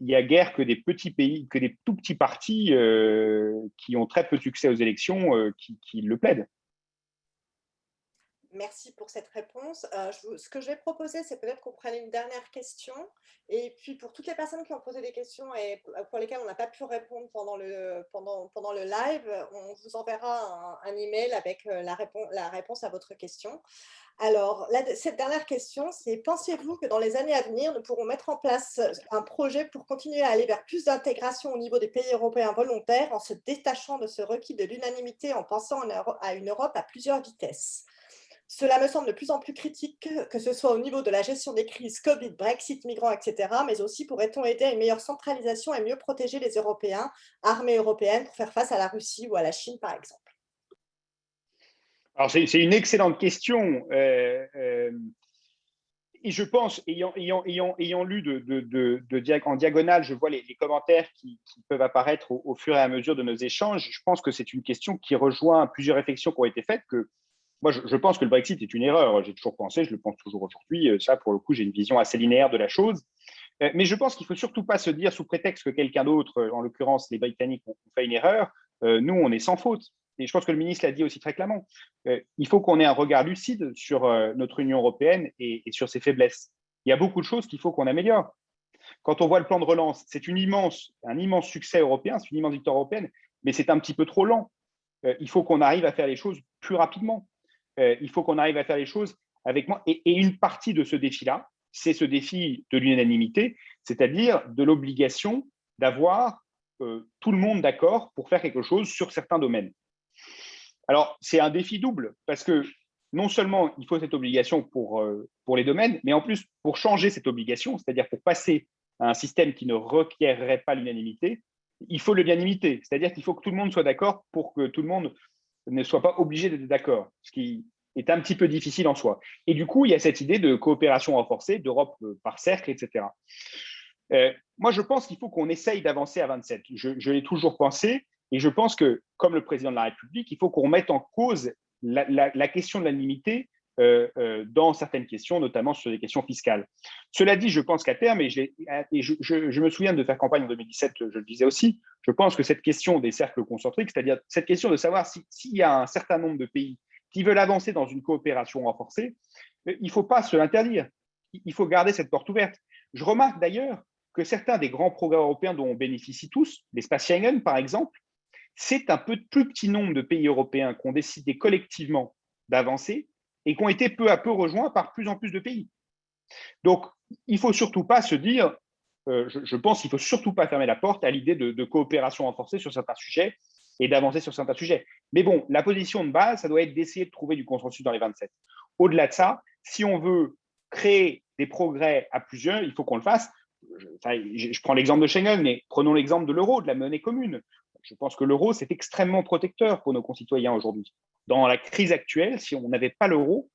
n'y a guère que des petits pays, que des tout petits partis qui ont très peu de succès aux élections qui le plaident. Merci pour cette réponse. Ce que je vais proposer, c'est peut-être qu'on prenne une dernière question. Et puis, pour toutes les personnes qui ont posé des questions et pour lesquelles on n'a pas pu répondre pendant le live, on vous enverra un email avec la réponse à votre question. Alors, cette dernière question, c'est: pensez-vous que dans les années à venir, nous pourrons mettre en place un projet pour continuer à aller vers plus d'intégration au niveau des pays européens volontaires en se détachant de ce requis de l'unanimité, en pensant à une Europe à plusieurs vitesses? Cela me semble de plus en plus critique, que ce soit au niveau de la gestion des crises Covid, Brexit, migrants, etc., mais aussi pourrait-on aider à une meilleure centralisation et mieux protéger les Européens, armées européennes, pour faire face à la Russie ou à la Chine, par exemple? Alors, c'est une excellente question. Et je pense, ayant lu en diagonale, je vois les commentaires qui peuvent apparaître au fur et à mesure de nos échanges. Je pense que c'est une question qui rejoint plusieurs réflexions qui ont été faites. Moi, je pense que le Brexit est une erreur. J'ai toujours pensé, je le pense toujours aujourd'hui. Ça, pour le coup, j'ai une vision assez linéaire de la chose. Mais je pense qu'il ne faut surtout pas se dire, sous prétexte que quelqu'un d'autre, en l'occurrence les Britanniques, ont fait une erreur, nous, on est sans faute. Et je pense que le ministre l'a dit aussi très clairement. Il faut qu'on ait un regard lucide sur notre Union européenne et sur ses faiblesses. Il y a beaucoup de choses qu'il faut qu'on améliore. Quand on voit le plan de relance, c'est un immense succès européen, c'est une immense victoire européenne, mais c'est un petit peu trop lent. Il faut qu'on arrive à faire les choses plus rapidement. Il faut qu'on arrive à faire les choses avec moins. Et une partie de ce défi-là, c'est ce défi de l'unanimité, c'est-à-dire de l'obligation d'avoir tout le monde d'accord pour faire quelque chose sur certains domaines. Alors, c'est un défi double, parce que non seulement il faut cette obligation pour les domaines, mais en plus, pour changer cette obligation, c'est-à-dire pour passer à un système qui ne requerrait pas l'unanimité, il faut l'unanimité, c'est-à-dire qu'il faut que tout le monde soit d'accord pour que tout le monde ne soit pas obligé d'être d'accord, ce qui est un petit peu difficile en soi. Et du coup, il y a cette idée de coopération renforcée, d'Europe par cercle, etc. Moi, je pense qu'il faut qu'on essaye d'avancer à 27. Je l'ai toujours pensé, et je pense que, comme le président de la République, il faut qu'on mette en cause la question de l'unanimité dans certaines questions, notamment sur des questions fiscales. Cela dit, je pense qu'à terme, et je me souviens de faire campagne en 2017, je le disais aussi, je pense que cette question des cercles concentriques, c'est-à-dire cette question de savoir s'il y a un certain nombre de pays qui veulent avancer dans une coopération renforcée, il ne faut pas se l'interdire. Il faut garder cette porte ouverte. Je remarque d'ailleurs que certains des grands progrès européens dont on bénéficie tous, l'espace Schengen par exemple, c'est un peu plus petit nombre de pays européens qui ont décidé collectivement d'avancer et qui ont été peu à peu rejoints par plus en plus de pays. Donc, il ne faut surtout pas se dire, je pense qu'il ne faut surtout pas fermer la porte à l'idée de coopération renforcée sur certains sujets et d'avancer sur certains sujets. Mais bon, la position de base, ça doit être d'essayer de trouver du consensus dans les 27. Au-delà de ça, si on veut créer des progrès à plusieurs, il faut qu'on le fasse. Je prends l'exemple de Schengen, mais prenons l'exemple de l'euro, de la monnaie commune. je pense que l'euro, c'est extrêmement protecteur pour nos concitoyens aujourd'hui. Dans la crise actuelle, si on n'avait pas l'euro,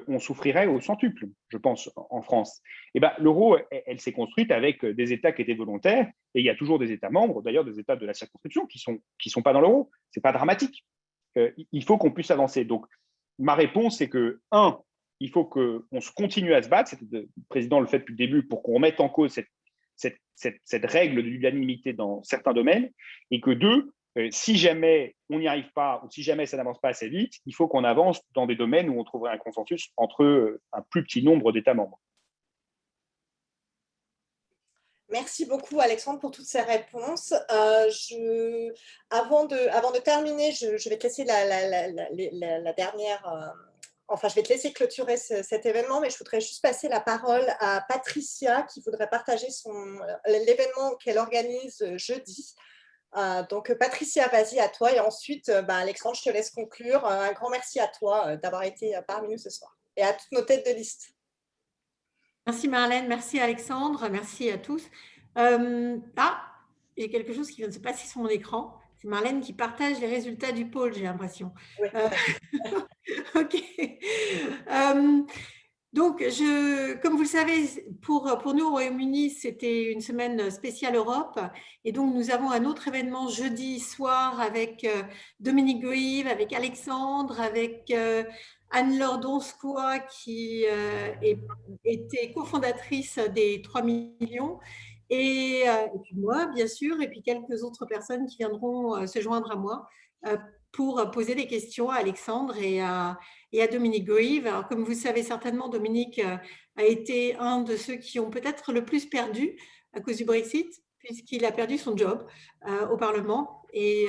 on souffrirait au centuple, je pense, en France. Et ben, l'euro, elle s'est construite avec des États qui étaient volontaires, et il y a toujours des États membres, d'ailleurs des États de la circonscription, qui sont pas dans l'euro. C'est pas dramatique. Il faut qu'on puisse avancer. Donc, ma réponse, c'est que, il faut qu'on continue à se battre, le président le fait depuis le début, pour qu'on remette en cause cette règle de l'unanimité dans certains domaines, et que 2, si jamais on n'y arrive pas, ou si jamais ça n'avance pas assez vite, il faut qu'on avance dans des domaines où on trouverait un consensus entre un plus petit nombre d'États membres. Merci beaucoup, Alexandre, pour toutes ces réponses. Avant de terminer, je vais te laisser la dernière... Enfin, je vais te laisser clôturer cet événement, mais je voudrais juste passer la parole à Patricia qui voudrait partager l'événement qu'elle organise jeudi. Donc, Patricia, vas-y, à toi. Et ensuite, Alexandre, je te laisse conclure. Un grand merci à toi d'avoir été parmi nous ce soir et à toutes nos têtes de liste. Merci Marlène, merci Alexandre, merci à tous. J'ai quelque chose qui vient de se passer sur mon écran. C'est Marlène qui partage les résultats du pôle, j'ai l'impression. Oui. Ok. Donc, comme vous le savez, pour nous au Royaume-Uni, c'était une semaine spéciale Europe. Et donc, nous avons un autre événement jeudi soir avec Dominique Grieve, avec Alexandre, avec Anne-Laure Donscois qui était cofondatrice des 3 millions. Et puis moi, bien sûr, et puis quelques autres personnes qui viendront se joindre à moi pour poser des questions à Alexandre et à Dominique Grieve. Alors, comme vous le savez certainement, Dominique a été un de ceux qui ont peut-être le plus perdu à cause du Brexit, puisqu'il a perdu son job au Parlement. Et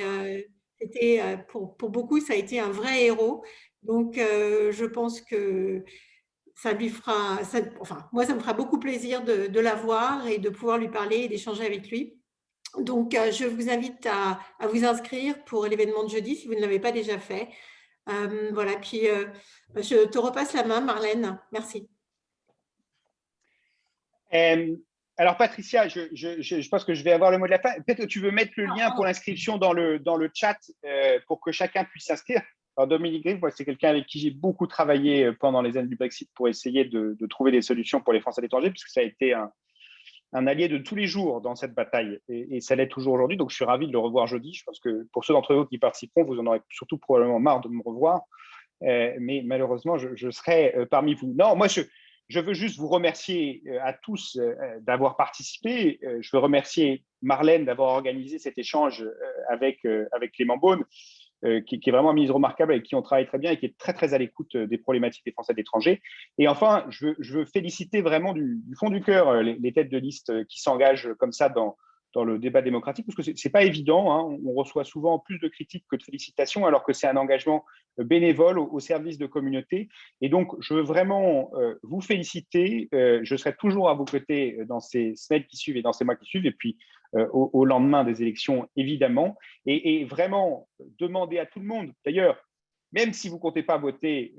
pour beaucoup, ça a été un vrai héros. Donc, je pense que ça lui fera, moi, ça me fera beaucoup plaisir de l'avoir et de pouvoir lui parler et d'échanger avec lui. Donc, je vous invite à vous inscrire pour l'événement de jeudi si vous ne l'avez pas déjà fait. Voilà, puis je te repasse la main, Marlène. Merci. Alors, Patricia, je pense que je vais avoir le mot de la fin. Peut-être que tu veux mettre le lien pour l'inscription dans le chat pour que chacun puisse s'inscrire. Alors, Dominique Grieve, c'est quelqu'un avec qui j'ai beaucoup travaillé pendant les années du Brexit pour essayer de trouver des solutions pour les Français à l'étranger, puisque ça a été un allié de tous les jours dans cette bataille, et ça l'est toujours aujourd'hui. Donc, je suis ravi de le revoir jeudi. Je pense que pour ceux d'entre vous qui participeront, vous en aurez surtout probablement marre de me revoir, mais malheureusement, je serai parmi vous. Non, moi, je veux juste vous remercier à tous d'avoir participé. Je veux remercier Marlène d'avoir organisé cet échange avec Clément Beaune, qui est vraiment un ministre remarquable, avec qui on travaille très bien et qui est très, très à l'écoute des problématiques des Français de l'étranger. Et enfin, je veux féliciter vraiment du fond du cœur les têtes de liste qui s'engagent comme ça dans le débat démocratique, parce que ce n'est pas évident, hein. On reçoit souvent plus de critiques que de félicitations, alors que c'est un engagement bénévole au service de communautés. Et donc, je veux vraiment vous féliciter. Je serai toujours à vos côtés dans ces semaines qui suivent et dans ces mois qui suivent, et puis au lendemain des élections, évidemment. Et vraiment, demander à tout le monde, d'ailleurs, même si vous ne comptez pas voter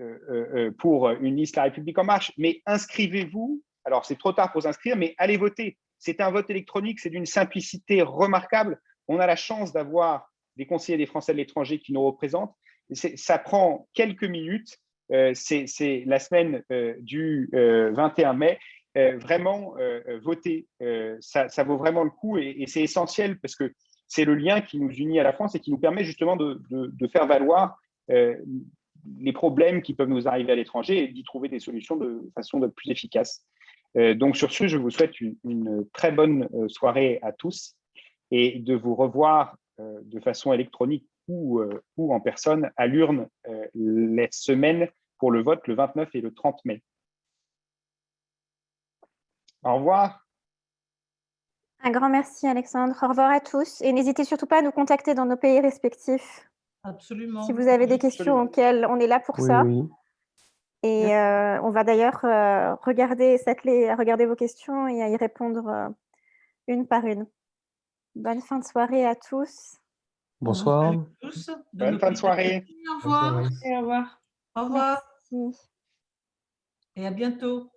pour une liste La République En Marche, mais inscrivez-vous. Alors, c'est trop tard pour s'inscrire, mais allez voter. C'est un vote électronique, c'est d'une simplicité remarquable. On a la chance d'avoir des conseillers des Français de l'étranger qui nous représentent. Ça prend quelques minutes. C'est la semaine du 21 mai. Vraiment, voter, ça vaut vraiment le coup, et c'est essentiel parce que c'est le lien qui nous unit à la France et qui nous permet justement de faire valoir les problèmes qui peuvent nous arriver à l'étranger et d'y trouver des solutions de façon plus efficace. Donc, sur ce, je vous souhaite une très bonne soirée à tous et de vous revoir de façon électronique ou en personne à l'urne les semaines pour le vote le 29 et le 30 mai. Au revoir. Un grand merci, Alexandre. Au revoir à tous. Et n'hésitez surtout pas à nous contacter dans nos pays respectifs. Absolument. Si vous avez des questions auxquelles on est là pour ça. Oui. Et on va d'ailleurs s'atteler à regarder vos questions et à y répondre une par une. Bonne fin de soirée à tous. Bonsoir. Bonne fin de soirée. Au revoir. Au revoir. Au revoir. Merci. Et à bientôt.